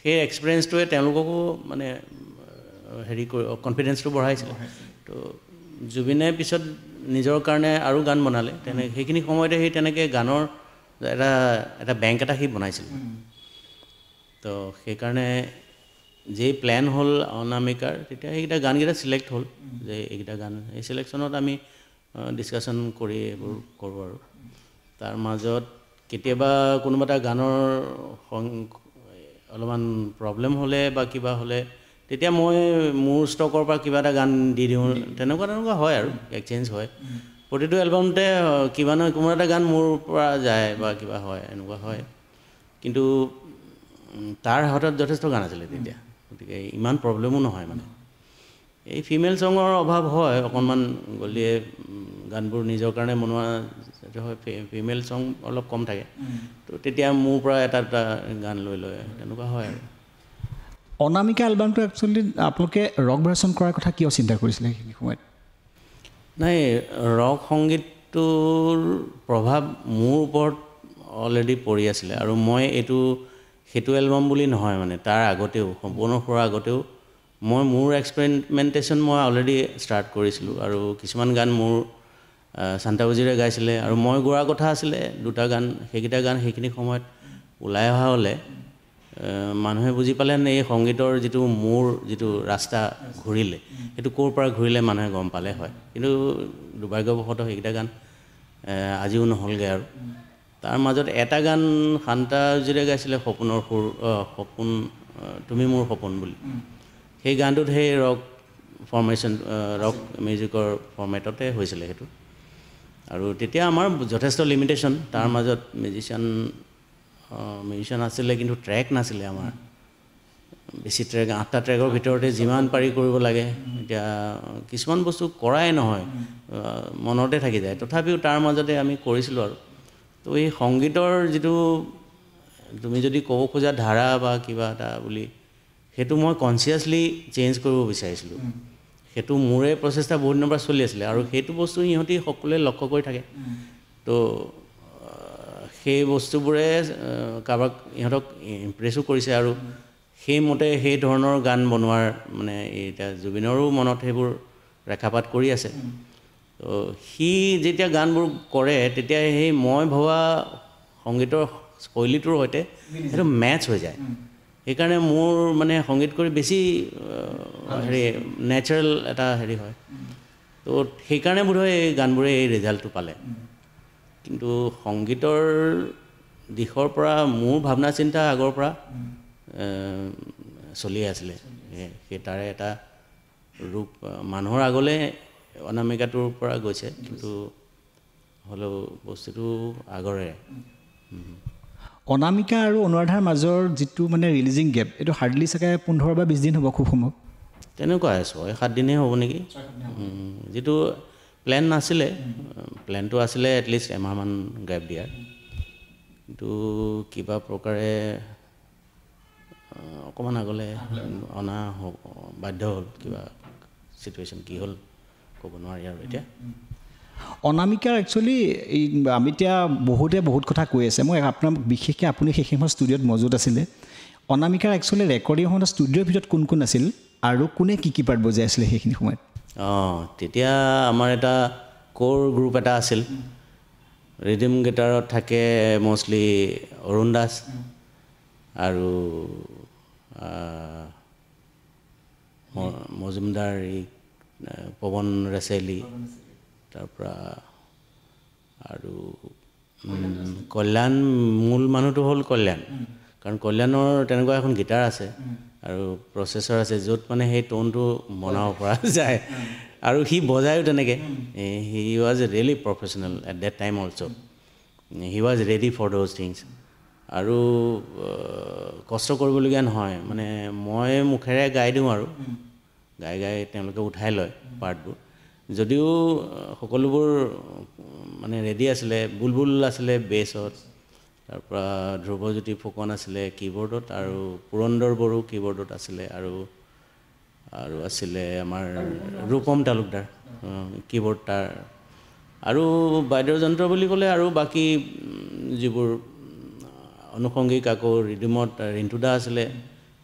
সেই এক্সপিৰিয়েঞ্চটোৱে তেওঁলোককো মানে হেৰি কৰি কনফিডেঞ্চটো বঢ়াইছিলে তো জুবিনে পিছত নিজৰ কাৰণে আৰু গান বনালে সেইখিনি সময়তে সেই তেনেকৈ গানৰ এটা বেংক এটা সি বনাইছিল তো সেইকাৰণে যেই প্লেন হ'ল অনামিকাৰ তেতিয়া সেইকেইটা গানকেইটা চিলেক্ট হ'ল যে এইকেইটা গান এই চিলেকশ্যনত আমি ডিছকাশ্যন কৰি এইবোৰ কৰোঁ আৰু তাৰ মাজত কেতিয়াবা কোনোবা এটা গানৰ অলপমান প্ৰব্লেম হ'লে বা কিবা হ'লে তেতিয়া মই মোৰ ষ্টকৰ পৰা কিবা এটা গান দি দিওঁ তেনেকুৱা হয় আৰু এক্সচেঞ্জ হয় প্ৰতিটো এলবামতে কিবা নহয় কোনো এটা গান মোৰ পৰা যায় বা কিবা হয় এনেকুৱা হয় কিন্তু তাৰ হাতত যথেষ্ট গান আছিলে তেতিয়া গতিকে ইমান প্ৰব্লেমো নহয় মানে এই ফিমেল ছঙৰ অভাৱ হয় অকণমান গলিয়ে গানবোৰ নিজৰ কাৰণে বনোৱা হয় ফিমেল ছং অলপ কম থাকে তো তেতিয়া মোৰ পৰা এটা গান লৈ লয় তেনেকুৱা হয় আৰু অনামিকা এলবামটো একচুৱেলি আপোনালোকে ৰক ভাৰ্চন কৰাৰ কথা কিয় চিন্তা কৰিছিলে সেইখিনি সময়ত নাই ৰক সংগীতটোৰ প্ৰভাৱ মোৰ ওপৰত অলৰেডি পৰি আছিলে আৰু মই সেইটো এলবাম বুলি নহয় মানে তাৰ আগতেও সম্পূৰ্ণ হোৱাৰ আগতেও মই মোৰ এক্সপেৰিমেণ্টেশ্যন মই অলৰেডি ষ্টাৰ্ট কৰিছিলোঁ আৰু কিছুমান গান মোৰ শান্তাবুজিৰে গাইছিলে আৰু মই গোৱাৰ কথা আছিলে 2টা গান সেইকেইটা গান সেইখিনি সময়ত ওলাই অহা হ'লে মানুহে বুজি পালে এই সংগীতৰ যিটো ৰাস্তা ঘূৰিলে সেইটো ক'ৰ পৰা ঘূৰিলে মানুহে গম পালে হয় কিন্তু দুৰ্ভাগ্যবশতঃ সেইকেইটা গান আজিও নহ'লগৈ আৰু তাৰ মাজত এটা গান শান্তাবুজিৰে গাইছিলে সপোন তুমি মোৰ সপোন বুলি সেই গানটোত সেই ৰক ফৰ্মেশ্যন ৰক মিউজিকৰ ফৰ্মেটতে হৈছিলে সেইটো আৰু তেতিয়া আমাৰ যথেষ্ট লিমিটেশ্যন তাৰ মাজত মিউজিচিয়ান আছিলে কিন্তু ট্ৰেক নাছিলে আমাৰ বেছি ট্ৰেক 8টা ট্ৰেকৰ ভিতৰতে যিমান পাৰি কৰিব লাগে এতিয়া কিছুমান বস্তু কৰাই নহয় মনতে থাকি যায় তথাপিও তাৰ মাজতে আমি কৰিছিলোঁ আৰু তো এই সংগীতৰ যিটো তুমি যদি ক'ব খোজা ধাৰা বা কিবা এটা বুলি সেইটো মই কনচিয়াছলি চেঞ্জ কৰিব বিচাৰিছিলোঁ সেইটো মোৰে প্ৰচেষ্টা বহুত দিনৰ পৰা চলি আছিলে আৰু সেইটো বস্তু ইহঁতি সকলোৱে লক্ষ্য কৰি থাকে তো সেই বস্তুবোৰে কাৰোবাক ইহঁতক ইমপ্ৰেছো কৰিছে আৰু সেইমতে সেই ধৰণৰ গান বনোৱাৰ মানে এতিয়া জুবিনৰো মনত সেইবোৰ ৰেখাপাত কৰি আছে তো সি যেতিয়া গানবোৰ কৰে তেতিয়া সেই মই ভবা সংগীতৰ শৈলীটোৰ সৈতে সেইটো মেটচ হৈ যায় সেইকাৰণে মোৰ মানে সংগীত কৰি বেছি নেচাৰেল এটা হয় তো সেইকাৰণে বোধহয় এই গানবোৰে এই ৰিজাল্টটো পালে কিন্তু সংগীতৰ দিশৰ পৰা মোৰ ভাৱনা চিন্তা আগৰ পৰা চলি আছিলে সেই তাৰে এটা ৰূপ মানুহৰ আগলৈ অনামিকাটোৰ পৰা গৈছে কিন্তু হ'লেও বস্তুটো আগৰে অনামিকা আৰু অনুৰাধাৰ মাজৰ যিটো মানে ৰিলিজিং গেপ এইটো হাৰ্ডলি চাগে 15 বা 20 দিন হ'ব খুব সম্ভৱ তেনেকুৱাই 6-7 দিনেই হ'ব নেকি যিটো প্লেন নাছিলে প্লেনটো আছিলে এটলিষ্ট এমাহমান গেপ দিয়াৰ কিন্তু কিবা প্ৰকাৰে অকণমান আগলৈ অনা বাধ্য হ'ল কিবা চিটুৱেশ্যন কি হ'ল ক'ব নোৱাৰি আৰু এতিয়া অনামিকাৰ একচুৱেলি আমি এতিয়া বহুত কথা কৈ আছে মই আপোনাক বিশেষকৈ আপুনি সেই সময়ত ষ্টুডিঅ'ত মজুত আছিলে অনামিকাৰ একচুৱেলি ৰেকৰ্ডিং সময়ত ষ্টুডিঅ'ৰ ভিতৰত কোন আছিল আৰু কোনে কি পাৰ্ট বজাই আছিলে সেইখিনি সময়ত তেতিয়া আমাৰ এটা ক'ৰ গ্ৰুপ এটা আছিল ৰিডিম গিটাৰত থাকে মষ্টলি অৰুণ দাস আৰু মজুমদাৰ পৱন ৰেচেলি তাৰপৰা আৰু কল্যাণ মূল মানুহটো হ'ল কল্যাণ কাৰণ কল্যাণৰ তেনেকুৱা এখন গিটাৰ আছে আৰু প্ৰচেছৰ আছে য'ত মানে সেই টোনটো বনাব পৰা যায় আৰু সি বজায়ো তেনেকৈ he was really professional at that time also' he was ready for those things আৰু কষ্ট কৰিবলগীয়া নহয় মানে মই মুখেৰে গাই দিওঁ আৰু গাই তেওঁলোকে উঠাই লয় পাৰ্টবোৰ যদিও সকলোবোৰ মানে ৰেডি আছিলে বুলবুল আছিলে বেছত তাৰপৰা ধ্ৰুৱজ্যোতি ফুকন আছিলে কীবৰ্ডত আৰু পুৰন্দৰ বড়ো কীবৰ্ডত আছিলে আৰু আছিলে আমাৰ ৰূপম তালুকদাৰ কীবৰ্ড তাৰ আৰু বাদ্যযন্ত্ৰ বুলি ক'লে আৰু বাকী যিবোৰ অনুষংগিক আকৌ ৰিডিমত ৰিণ্টু দা আছিলে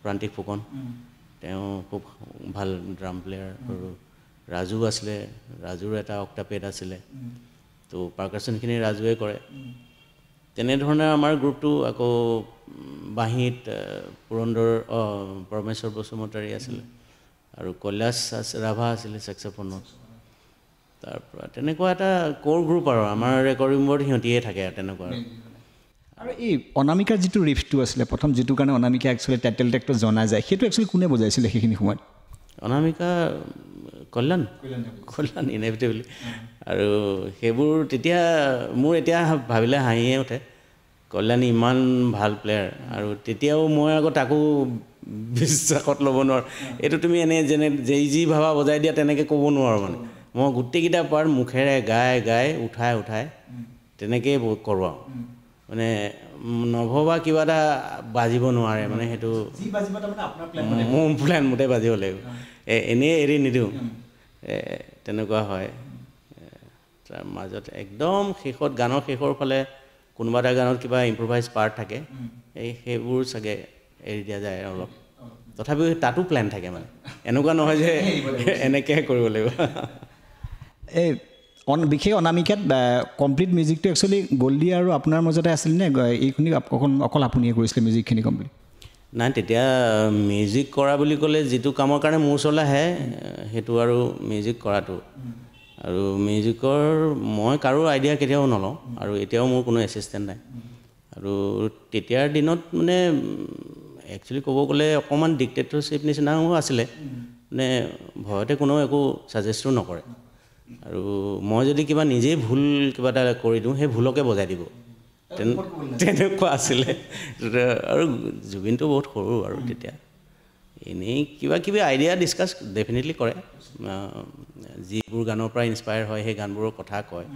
প্ৰান্তিক ফুকন তেওঁ খুব ভাল ড্ৰাম প্লেয়াৰ আৰু ৰাজু আছিলে ৰাজুৰ এটা অক্টাপেড আছিলে তো পাৰ্কাশ্যনখিনি ৰাজুৱে কৰে তেনেধৰণে আমাৰ গ্ৰুপটো আকৌ বাঁহীত পুৰন্দৰ পৰমেশ্বৰ বসুমতাৰী আছিলে আৰু কৈলাশ ৰাভা আছিলে ছেক্সোফোনত তাৰপৰা তেনেকুৱা এটা ক'ৰ গ্ৰুপ আৰু আমাৰ ৰেকৰ্ডিংবোৰত সিহঁতিয়ে থাকে আৰু তেনেকুৱা আৰু এই অনামিকাৰ যিটো ৰিফটো আছিলে প্ৰথম যিটো কাৰণে অনামিকা একচুৱেলি টাইটেল টেকটো জনা যায় সেইটো একচুৱেলি কোনে বজাইছিলে সেইখিনি সময়ত অনামিকা কল্যাণ ইনেভিটেবলি আৰু সেইবোৰ তেতিয়া মোৰ এতিয়া ভাবিলে হাঁহিয়ে উঠে কল্যাণ ইমান ভাল প্লেয়াৰ আৰু তেতিয়াও মই আকৌ তাকো বিশ্বাসত ল'ব নোৱাৰোঁ এইটো তুমি এনে যি ভাবা বজাই দিয়া তেনেকৈ ক'ব নোৱাৰোঁ মানে মই গোটেইকেইটা পাৰ্ট মুখেৰে গাই উঠাই তেনেকৈয়ে কৰোঁ আৰু মানে নভবা কিবা এটা বাজিব নোৱাৰে মানে সেইটো মোৰ প্লেন মতে বাজিব লাগিব এনেই এৰি নিদিওঁ তেনেকুৱা হয় তাৰ মাজত একদম শেষত গানৰ শেষৰ ফালে কোনোবা এটা গানত কিবা ইম্প্ৰভাইজ পাৰ্ট থাকে সেইবোৰ চাগে এৰি দিয়া যায় অলপ তথাপিও তাতো প্লেন থাকে মানে এনেকুৱা নহয় যে এনেকৈ কৰিব লাগিব এই বিশেষ অনামিকাত কমপ্লিট মিউজিকটো একচুৱেলি গল্ডি আৰু আপোনাৰ মাজতে আছিল নে এইখিনি অকল আপুনিয়ে কৰিছিলে মিউজিকখিনি কমপ্লিট নাই তেতিয়া মিউজিক কৰা বুলি ক'লে যিটো কামৰ কাৰণে মোৰ ওচৰলৈ আহে সেইটো আৰু মিউজিক কৰাটো আৰু মিউজিকৰ মই কাৰো আইডিয়া কেতিয়াও নলওঁ আৰু এতিয়াও মোৰ কোনো এছিষ্টেণ্ট নাই আৰু তেতিয়াৰ দিনত মানে একচুৱেলি ক'ব গ'লে অকণমান ডিক্টেটৰশ্বিপ নিচিনাও আছিলে মানে ভয়তে কোনো একো ছাজেষ্টো নকৰে আৰু মই যদি কিবা নিজেই ভুল কিবা এটা কৰি দিওঁ সেই ভুলকে বজাই দিব তেনেকুৱা আছিলে আৰু জুবিনটো বহুত সৰু আৰু তেতিয়া এনেই কিবা কিবি আইডিয়া ডিছকাছ ডেফিনেটলি কৰে যিবোৰ গানৰ পৰা ইনস্পায়াৰ হয় সেই গানবোৰৰ কথা কয়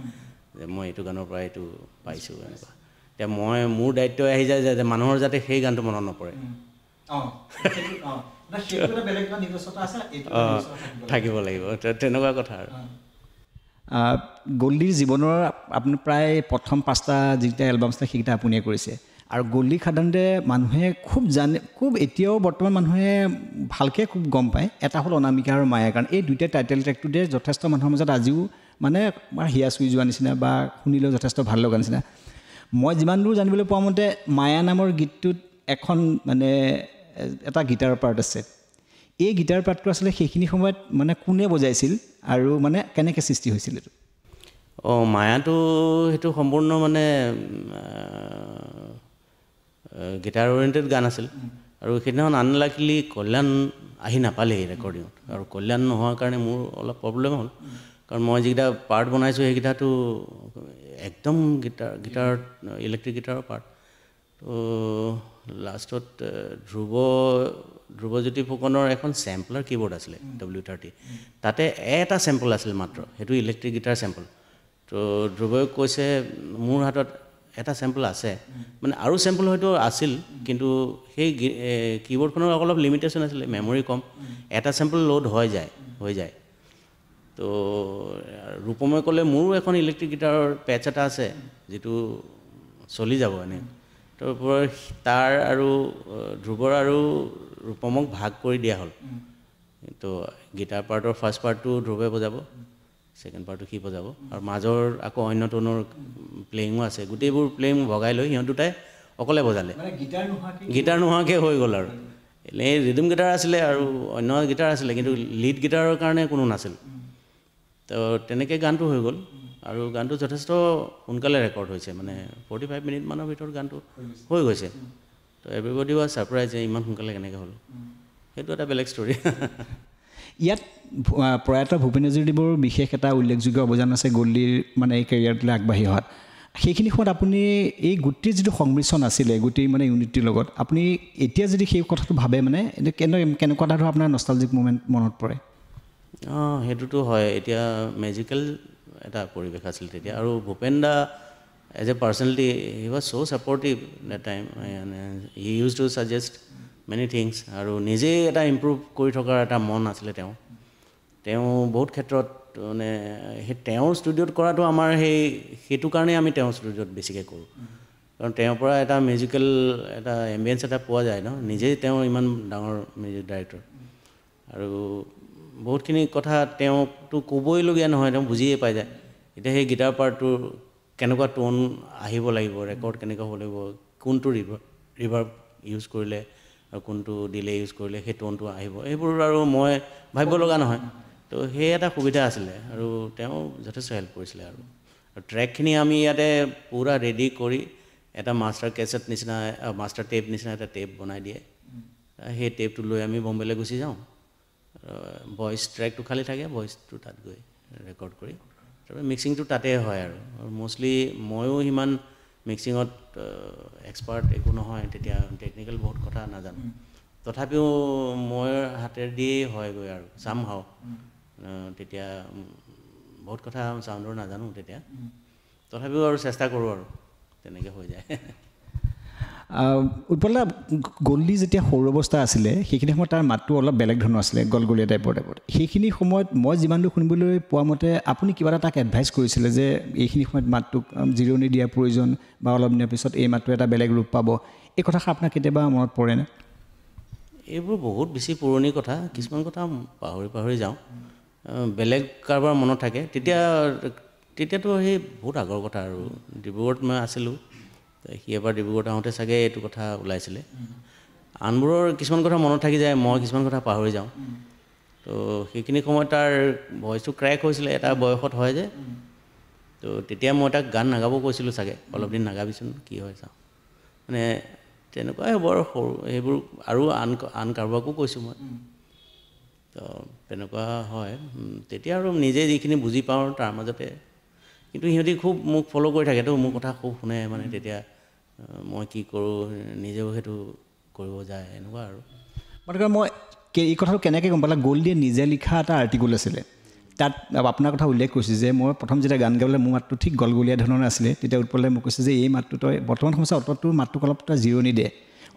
যে মই এইটো গানৰ পৰা এইটো পাইছোঁ এনেকুৱা এতিয়া মোৰ দায়িত্ব আহি যায় যে মানুহৰ যাতে সেই গানটো মনত নপৰে থাকিব লাগিব তেনেকুৱা কথা আৰু গল্ডিৰ জীৱনৰ আপুনি প্ৰায় প্ৰথম 5টা যিকেইটা এলবাম আছে সেইকেইটা আপুনিয়ে কৰিছে আৰু গল্ডিক সাধাৰণতে মানুহে খুব জানে খুব এতিয়াও বৰ্তমান মানুহে ভালকৈ খুব গম পায় এটা হ'ল অনামিকা আৰু মায়া কাৰণ এই দুইটা টাইটেল ট্ৰেকটোতে যথেষ্ট মানুহৰ মাজত আজিও মানে হিয়া চুই যোৱা নিচিনা বা শুনিলেও যথেষ্ট ভাল লগা নিচিনা মই যিমান দূৰ জানিবলৈ পোৱা মতে মায়া নামৰ গীতটোত এখন মানে এটা গীটাৰৰ পাৰ্ট আছে এই গীটাৰ পাৰ্টটো আচলতে সেইখিনি সময়ত মানে কোনে বজাইছিল আৰু মানে কেনেকৈ সৃষ্টি হৈছিল এইটো মায়াটো সেইটো সম্পূৰ্ণ মানে গীটাৰ অৰিয়েণ্টেড গান আছিল আৰু সেইদিনাখন আনলাকিলি কল্যাণ আহি নাপালেহি ৰেকৰ্ডিঙত আৰু কল্যাণ নোহোৱাৰ কাৰণে মোৰ অলপ প্ৰব্লেম হ'ল কাৰণ মই যিকেইটা পাৰ্ট বনাইছোঁ সেইকেইটাতো একদম গীটাৰ ইলেক্ট্ৰিক গীটাৰৰ পাৰ্ট তো লাষ্টত ধ্ৰুৱজ্যোতি ফুকনৰ এখন চেম্পলাৰ কীবৰ্ড আছিলে W30 তাতে এটা চেম্পল আছিল মাত্ৰ সেইটো ইলেক্ট্ৰিক গীটাৰ চেম্পল তো ধ্ৰুৱই কৈছে মোৰ হাতত এটা চেম্পল আছে মানে আৰু চেম্পল হয়তো আছিল কিন্তু সেই কীবৰ্ডখনৰ অলপ লিমিটেশ্যন আছিলে মেমৰি কম এটা চেম্পল লোড হৈ যায় তো ৰূপমে ক'লে মোৰো এখন ইলেক্ট্ৰিক গীটাৰৰ পেচ এটা আছে যিটো চলি যাব এনেই তাৰ আৰু ধ্ৰুৱৰ আৰু ৰূপমক ভাগ কৰি দিয়া হ'ল তো গীটাৰ পাৰ্টৰ ফাৰ্ষ্ট পাৰ্টটো ধ্ৰুৱে বজাব ছেকেণ্ড পাৰ্টটো সি বজাব আৰু মাজৰ আকৌ অন্য টনৰ প্লেয়িঙো আছে গোটেইবোৰ প্লেয়িং ভগাই লৈ সিহঁত দুটাই অকলে বজালে গীটাৰ নোহোৱাকৈ হৈ গ'ল আৰু এনেই ৰিদম গীটাৰ আছিলে আৰু অন্য গীটাৰ আছিলে কিন্তু লিড গীটাৰৰ কাৰণে কোনো নাছিল তো তেনেকৈ গানটো হৈ গ'ল আৰু গানটো যথেষ্ট সোনকালে ৰেকৰ্ড হৈছে মানে 45 মিনিটমানৰ ভিতৰত গানটো হৈ গৈছে তো এভৰিবডি ৱাজ ছাৰপ্ৰাইজ যে ইমান সোনকালে কেনেকৈ হ'ল সেইটো এটা বেলেগ ষ্টৰী ইয়াত প্ৰয়াত ভূপেন হাজৰিকাদেৱৰ বিশেষ এটা উল্লেখযোগ্য অৱদান আছে গল্ডিৰ মানে এই কেৰিয়াৰটোলৈ আগবাঢ়ি অহাত সেইখিনি সময়ত আপুনি এই গোটেই যিটো সংমিশ্ৰণ আছিলে গোটেই মানে ইউনিটিৰ লগত আপুনি এতিয়া যদি সেই কথাটো ভাবে মানে কেনেকুৱা এটা ধৰক আপোনাৰ নষ্টালজিক মুমেণ্ট মনত পৰে সেইটোতো হয় এতিয়া মেজিকেল এটা পৰিৱেশ আছিল তেতিয়া আৰু ভূপেন দা as a personality he was so' supportive that time he use to suggest many things আৰু নিজেই এটা ইম্প্ৰুভ কৰি থকাৰ এটা মন আছিলে তেওঁ বহুত ক্ষেত্ৰত মানে সেই তেওঁৰ ষ্টুডিঅ'ত কৰাটো আমাৰ সেইটো কাৰণেই আমি তেওঁৰ ষ্টুডিঅ'ত বেছিকৈ কৰোঁ কাৰণ তেওঁৰ পৰা এটা মিউজিকেল এটা এম্বিয়েঞ্চ এটা পোৱা যায় নিজেই তেওঁ ইমান ডাঙৰ মিউজিক ডাইৰেক্টৰ আৰু বহুতখিনি কথা তেওঁকতো ক'বইলগীয়া নহয় তেওঁ বুজিয়ে পাই যায় এতিয়া সেই গীটাৰ পাৰ্টটোৰ কেনেকুৱা টোন আহিব লাগিব ৰেকৰ্ড কেনেকুৱা হ'ব লাগিব কোনটো ৰিভাৰ্ব ইউজ কৰিলে আৰু কোনটো ডিলে ইউজ কৰিলে সেই টোনটো আহিব এইবোৰ আৰু মই ভাবিব লগা নহয় তো সেই এটা সুবিধা আছিলে আৰু তেওঁ যথেষ্ট হেল্প কৰিছিলে আৰু ট্ৰেকখিনি আমি ইয়াতে পূৰা ৰেডি কৰি এটা মাষ্টাৰ কেছেট নিচিনা মাষ্টাৰ টেপ নিচিনা এটা টেপ বনাই দিয়ে সেই টেপটো লৈ আমি বম্বেলৈ গুচি যাওঁ ভইচ ট্ৰেকটো খালী থাকে ভইচটো তাত গৈ ৰেকৰ্ড কৰি তাৰপৰা মিক্সিংটো তাতে হয় আৰু মষ্টলি ময়ো সিমান মিক্সিঙত এক্সপাৰ্ট একো নহয় তেতিয়া টেকনিকেল বহুত কথা নাজানো তথাপিও মই হাতেৰে দিয়েই হয়গৈ আৰু চামহাও তেতিয়া বহুত কথা চাউণ্ডৰ নাজানো তেতিয়া তথাপিও আৰু চেষ্টা কৰোঁ আৰু তেনেকৈ হৈ যায় উৎপলদা গল্লি যেতিয়া সৰু অৱস্থা আছিলে সেইখিনি সময়ত তাৰ মাতটো অলপ বেলেগ ধৰণৰ আছিলে গলগলীয়া টাইপৰ সেইখিনি সময়ত মই যিমান দূৰ শুনিবলৈ পোৱা মতে আপুনি কিবা এটা তাক এডভাইচ কৰিছিলে যে এইখিনি সময়ত মাতটোক জিৰণি দিয়াৰ প্ৰয়োজন বা অলপ দিনৰ পিছত এই মাতটো এটা বেলেগ ৰূপ পাব এই কথাষাৰ আপোনাৰ কেতিয়াবা মনত পৰেনে এইবোৰ বহুত বেছি পুৰণি কথা কিছুমান কথা পাহৰি যাওঁ বেলেগ কাৰোবাৰ মনত থাকে তেতিয়াতো সেই বহুত আগৰ কথা আৰু ডিব্ৰুগড়ত মই আছিলোঁ সি এবাৰ ডিব্ৰুগড়ত আহোঁতে চাগে এইটো কথা ওলাইছিলে আনবোৰৰ কিছুমান কথা মনত থাকি যায় মই কিছুমান কথা পাহৰি যাওঁ তো সেইখিনি সময়ত তাৰ ভইচটো ক্ৰেক হৈছিলে এটা বয়সত হয় যে তো তেতিয়া মই তাক গান নাগাব কৈছিলোঁ চাগে অলপ দিন নাগাবিচোন কি হয় চাওঁ মানে তেনেকুৱাই হ'ব আৰু সৰু সেইবোৰ আৰু আন কাৰোবাকো কৈছোঁ মই তো তেনেকুৱা হয় তেতিয়া আৰু নিজে যিখিনি বুজি পাওঁ তাৰ মাজতে কিন্তু সিহঁতি খুব মোক ফ'ল' কৰি থাকেতো মোৰ কথা খুব শুনে মানে তেতিয়া মই কি কৰোঁ নিজেও সেইটো কৰিব যায় এনেকুৱা আৰু গতিকে মই এই কথাটো কেনেকৈ গম পালা গল্ডিয়ে নিজে লিখা এটা আৰ্টিকুল আছিলে তাত আপোনাৰ কথা উল্লেখ কৰিছে যে মই প্ৰথম যেতিয়া গান গাবলৈ মোৰ মাতটো ঠিক গলগলীয়া ধৰণৰ আছিলে তেতিয়া উৎপলে মোক কৈছে যে এই মাতটো তই বৰ্তমান সময়ত অটটোৰ মাতটোক অলপ তই জিৰণি দে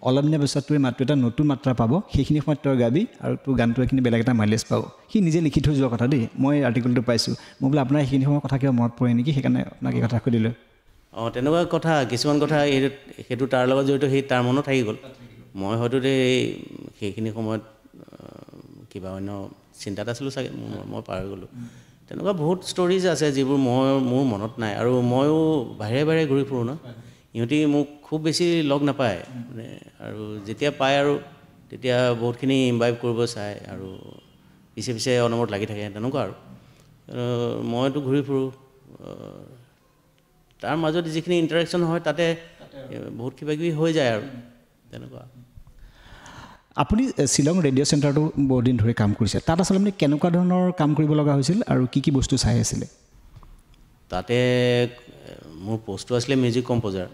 অলপ দিনৰ পিছত তোৰ মাতটো এটা নতুন মাত্ৰা পাব সেইখিনি সময়ত তই গাবি আৰু তোৰ গানটো এইখিনি বেলেগ এটা মাইলেজ পাব সি নিজে লিখি থৈ যোৱা কথা দেই মই আৰ্টিকুলটো পাইছোঁ মই বোলে আপোনাৰ সেইখিনি সময়ৰ কথা কিবা মনত পৰে নেকি সেইকাৰণে আপোনাক এই কথা সুধিলোঁ তেনেকুৱা কথা কিছুমান কথা সেইটো তাৰ লগত জড়িত সেই তাৰ মনত থাকি গ'ল মই হয়তো সেইখিনি সময়ত কিবা অন্য চিন্তাত আছিলোঁ চাগে মই পাহৰি গ'লোঁ তেনেকুৱা বহুত ষ্টৰিজ আছে যিবোৰ মোৰ মনত নাই আৰু ময়ো বাহিৰে ঘূৰি ফুৰোঁ ন ইহঁতি মোক খুব বেছি লগ নাপায় মানে আৰু যেতিয়া পায় আৰু তেতিয়া বহুতখিনি ইমবাইব কৰিব চায় আৰু পিছে অনবৰত লাগি থাকে তেনেকুৱা আৰু মইতো ঘূৰি ফুৰোঁ তাৰ মাজত যিখিনি ইণ্টাৰেকশ্যন হয় তাতে বহুত কিবাকিবি হৈ যায় আৰু তেনেকুৱা আপুনি শ্বিলং ৰেডিঅ' চেণ্টাৰটো বহুত দিন ধৰি কাম কৰিছে তাত আচলতে আপুনি কেনেকুৱা ধৰণৰ কাম কৰিব লগা হৈছিল আৰু কি বস্তু চাই আছিলে তাতে মোৰ পষ্টটো আছিলে music composer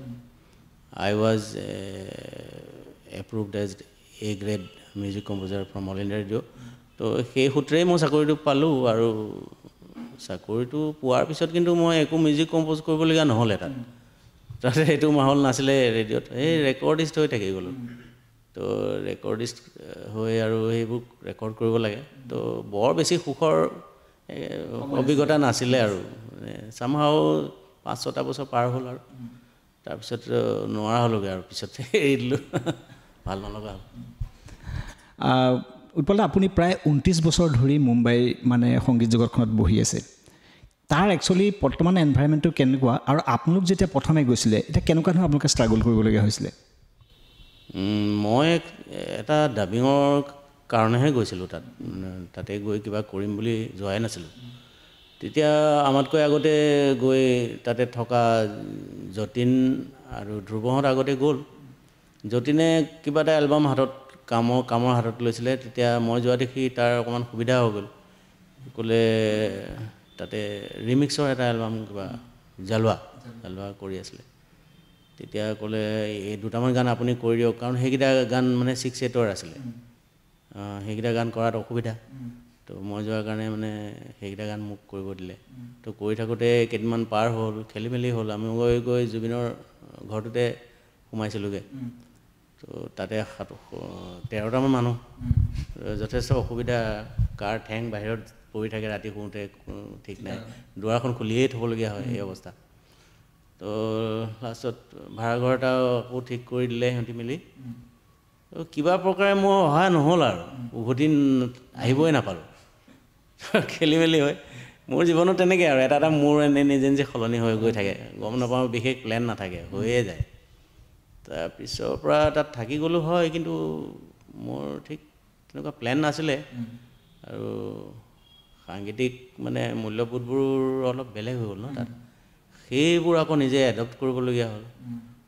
I was approved as A grade music composer from All India Radio' তো সেই সূত্ৰেই মই চাকৰিটো পালোঁ আৰু চাকৰিটো পোৱাৰ পিছত কিন্তু মই একো মিউজিক কম্প'জ কৰিবলগীয়া নহ'লে তাতে সেইটো মাহল নাছিলে ৰেডিঅ'ত এই ৰেকৰ্ডিষ্ট হৈ থাকি গ'লোঁ তো ৰেকৰ্ডিষ্ট হৈ আৰু সেইবোৰ ৰেকৰ্ড কৰিব লাগে তো বৰ বেছি সুখৰ অভিজ্ঞতা নাছিলে আৰু চামহাও 5-6টা বছৰ পাৰ হ'ল আৰু তাৰপিছত নোৱাৰা হ'লোগৈ আৰু পিছত এৰি দিলোঁ ভাল নলগা হ'ল উৎপলদা আপুনি প্ৰায় 29 বছৰ ধৰি মুম্বাই মানে সংগীত জগতখনত বহি আছে তাৰ একচুৱেলি বৰ্তমান এনভাইৰনমেণ্টটো কেনেকুৱা আৰু আপোনালোক যেতিয়া প্ৰথমে গৈছিলে এতিয়া কেনেকুৱা ধৰণৰ আপোনালোকে ষ্ট্ৰাগল কৰিবলগীয়া হৈছিলে মই এটা ডাবিঙৰ কাৰণেহে গৈছিলোঁ তাতে গৈ কিবা কৰিম বুলি যোৱাই নাছিলোঁ তেতিয়া আমাতকৈ আগতে গৈ তাতে থকা যতীন আৰু ধ্ৰুৱহঁত আগতে গ'ল যতীনে কিবা এটা এলবাম হাতত কামৰ হাতত লৈছিলে তেতিয়া মই যোৱা দেখি তাৰ অকণমান সুবিধা হৈ গ'ল ক'লে তাতে ৰিমিক্সৰ এটা এলবাম কিবা জালৱা কৰি আছিলে তেতিয়া ক'লে এই দুটামান গান আপুনি কৰি দিয়ক কাৰণ সেইকেইটা গান মানে 6/8ৰ আছিলে সেইকেইটা গান কৰাত অসুবিধা তো মই যোৱাৰ কাৰণে মানে সেইকেইটা গান মোক কৰিব দিলে তো কৰি থাকোঁতে কেইদিনমান পাৰ হ'ল খেলি মেলি হ'ল আমি গৈ জুবিনৰ ঘৰটোতে সোমাইছিলোঁগৈ তো তাতে 13টামান মানুহ যথেষ্ট অসুবিধা কাৰ ঠেং বাহিৰত পৰি থাকে ৰাতি শুওঁতে ঠিক নাই দুৱাৰখন খুলিয়েই থ'বলগীয়া হয় এই অৱস্থা তো লাষ্টত ভাড়াঘৰ এটা আকৌ ঠিক কৰি দিলে সিহঁতি মিলি তো কিবা প্ৰকাৰে মোৰ অহা নহ'ল আৰু উভতি আহিবই নাপালোঁ খেলি মেলি হয় মোৰ জীৱনত তেনেকৈ আৰু এটা মোৰ নিজে সলনি হৈ গৈ থাকে গম নাপাওঁ বিশেষ প্লেন নাথাকে হৈয়ে যায় তাৰপিছৰ পৰা তাত থাকি গ'লোঁ হয় কিন্তু মোৰ ঠিক তেনেকুৱা প্লেন নাছিলে আৰু সাংগীতিক মানে মূল্যবোধবোৰ অলপ বেলেগ হৈ গ'ল ন তাত সেইবোৰ আকৌ নিজে এডপ্ট কৰিবলগীয়া হ'ল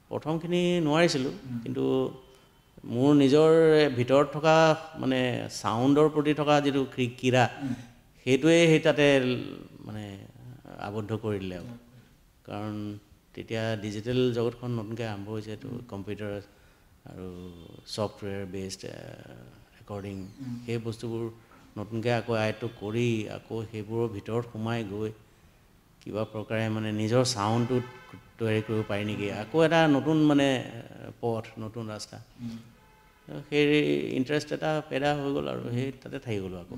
প্ৰথমখিনি নোৱাৰিছিলোঁ কিন্তু মোৰ নিজৰ ভিতৰত থকা মানে চাউণ্ডৰ প্ৰতি থকা যিটো কিৰা সেইটোৱে সেই তাতে মানে আবদ্ধ কৰি দিলে আৰু কাৰণ তেতিয়া ডিজিটেল জগতখন নতুনকৈ আৰম্ভ হৈছে তো কম্পিউটাৰ আৰু ছফ্টৱেৰ বেছড ৰেকৰ্ডিং সেই বস্তুবোৰ নতুনকৈ আকৌ আয়ত্ব কৰি আকৌ সেইবোৰৰ ভিতৰত সোমাই গৈ কিবা প্ৰকাৰে মানে নিজৰ চাউণ্ডটো তৈয়াৰী কৰিব পাৰি নেকি, আকৌ এটা নতুন মানে পথ, নতুন ৰাস্তা, সেই ইণ্টাৰেষ্ট এটা পেদা হৈ গ'ল আৰু সেই তাতে থাকি গ'লোঁ আকৌ।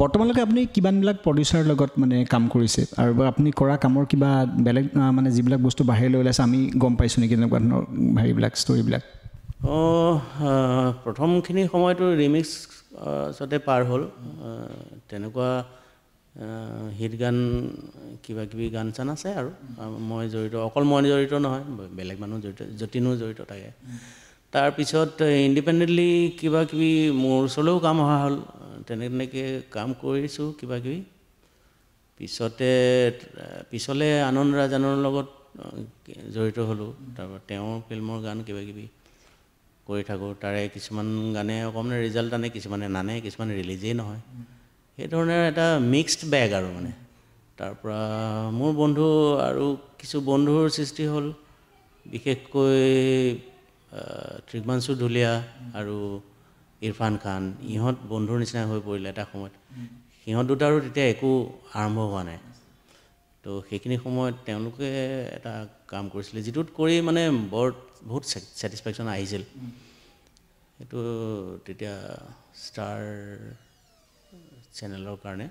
বৰ্তমানলৈকে আপুনি কিমানবিলাক প্ৰডিউচাৰৰ লগত মানে কাম কৰিছে, আৰু আপুনি কৰা কামৰ কিবা বেলেগ মানে যিবিলাক বস্তু বাহিৰলৈ ওলাইছে আমি গম পাইছোঁ নেকি তেনেকুৱা ধৰণৰ হেৰিবিলাক ষ্টৰিবিলাক? প্ৰথমখিনি সময়তো ৰিমিক্সতে পাৰ হ'ল, তেনেকুৱা হিট গান কিবা কিবি গান চান আছে আৰু মই জড়িত, অকল মই জড়িত নহয়, বেলেগ মানুহ জড়িত, যতীনো জড়িত থাকে। তাৰপিছত ইণ্ডিপেণ্ডেণ্টলি কিবা কিবি মোৰ ওচৰলৈও কাম অহা হ'ল, তেনেকৈ কাম কৰিছোঁ কিবা কিবি। পিছলৈ আনন্দ ৰাজানৰ লগত জড়িত হ'লোঁ, তাৰপৰা তেওঁৰ ফিল্মৰ গান কিবা কিবি কৰি থাকোঁ। তাৰে কিছুমান গানে অকণমান ৰিজাল্ট আনে, কিছুমানে নানে, কিছুমানে ৰিলিজেই নহয়, সেইধৰণে এটা মিক্সড বেগ আৰু মানে। তাৰপৰা মোৰ বন্ধু আৰু কিছু বন্ধুৰ সৃষ্টি হ'ল, বিশেষকৈ ত্ৰিগমাঞ্চু ঢুলীয়া আৰু ইৰফান খান, ইহঁত বন্ধুৰ নিচিনা হৈ পৰিলে এটা সময়ত। সিহঁত দুটাৰো তেতিয়া একো আৰম্ভ হোৱা নাই, তো সেইখিনি সময়ত তেওঁলোকে এটা কাম কৰিছিলে যিটোত কৰি মানে বহুত ছেটিছফেকশ্যন আহিছিল। সেইটো তেতিয়া ষ্টাৰ চেনেলৰ কাৰণে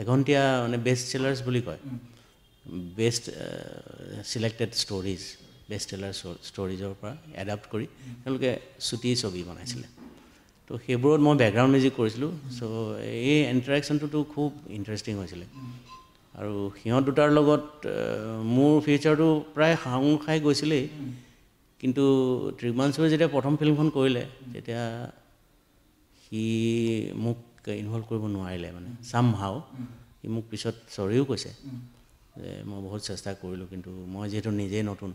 এঘণ্টীয়া মানে বেষ্ট চেলাৰ্ছ বুলি কয়, best selected stories, best seller ষ্টৰিজৰ পৰা এডাপ্ট কৰি তেওঁলোকে চুটি ছবি বনাইছিলে। তো সেইবোৰত মই বেকগ্ৰাউণ্ড মিউজিক কৰিছিলোঁ। চ' এই ইণ্টাৰেকশ্যনটোতো খুব ইণ্টাৰেষ্টিং হৈছিলে, আৰু সিহঁত দুটাৰ লগত মোৰ ফিউচাৰটো প্ৰায় সাঙুৰ খাই গৈছিলেই। কিন্তু ত্ৰিগমাঞ্চুৱে যেতিয়া প্ৰথম ফিল্মখন কৰিলে তেতিয়া সি মোক ইনভলভ কৰিব নোৱাৰিলে, মানে চামহাও সি মোক পিছত চৰিও কৈছে যে মই বহুত চেষ্টা কৰিলোঁ, কিন্তু মই যিহেতু নিজেই নতুন,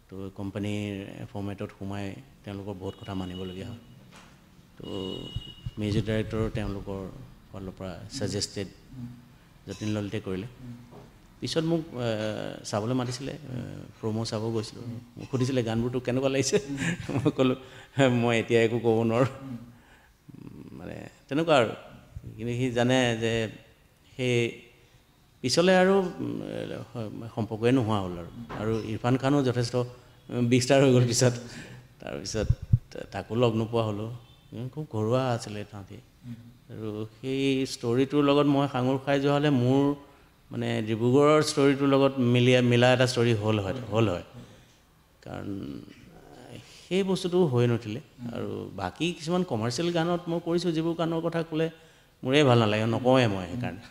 তো কোম্পানীৰ ফৰ্মেটত সোমাই তেওঁলোকৰ বহুত কথা মানিবলগীয়া হয়। তো মিউজিক ডাইৰেক্টৰ তেওঁলোকৰ ফালৰ পৰা ছাজেষ্টেড যতীন ললিতে কৰিলে। পিছত মোক চাবলৈ মাতিছিলে, প্ৰমো চাব গৈছিলোঁ, মোক সুধিছিলে গানবোৰটো কেনেকুৱা লাগিছে, মই ক'লোঁ মই এতিয়া একো ক'ব নোৱাৰোঁ, মানে তেনেকুৱা আৰু। কিন্তু সি জানে যে সেই পিছলৈ আৰু সম্পৰ্কই নোহোৱা হ'ল আৰু ইৰফান খানো যথেষ্ট বিস্তাৰ হৈ গ'ল পিছত। তাৰপিছত তাকো লগ নোপোৱা হ'লোঁ, খুব ঘৰুৱা আছিলে তাহাঁতি। আৰু সেই ষ্টৰিটোৰ লগত মই সাঙুৰ খাই যোৱা হ'লে মোৰ মানে ডিব্ৰুগড়ৰ ষ্টৰিটোৰ লগত মিলা এটা ষ্টৰি হ'ল হয়, কাৰণ সেই বস্তুটো হৈ নুঠিলে। আৰু বাকী কিছুমান কমাৰ্চিয়েল গানত মই কৰিছোঁ, যিবোৰ গানৰ কথা ক'লে মোৰেই ভাল নালাগে, নকওঁৱে মই, সেইকাৰণে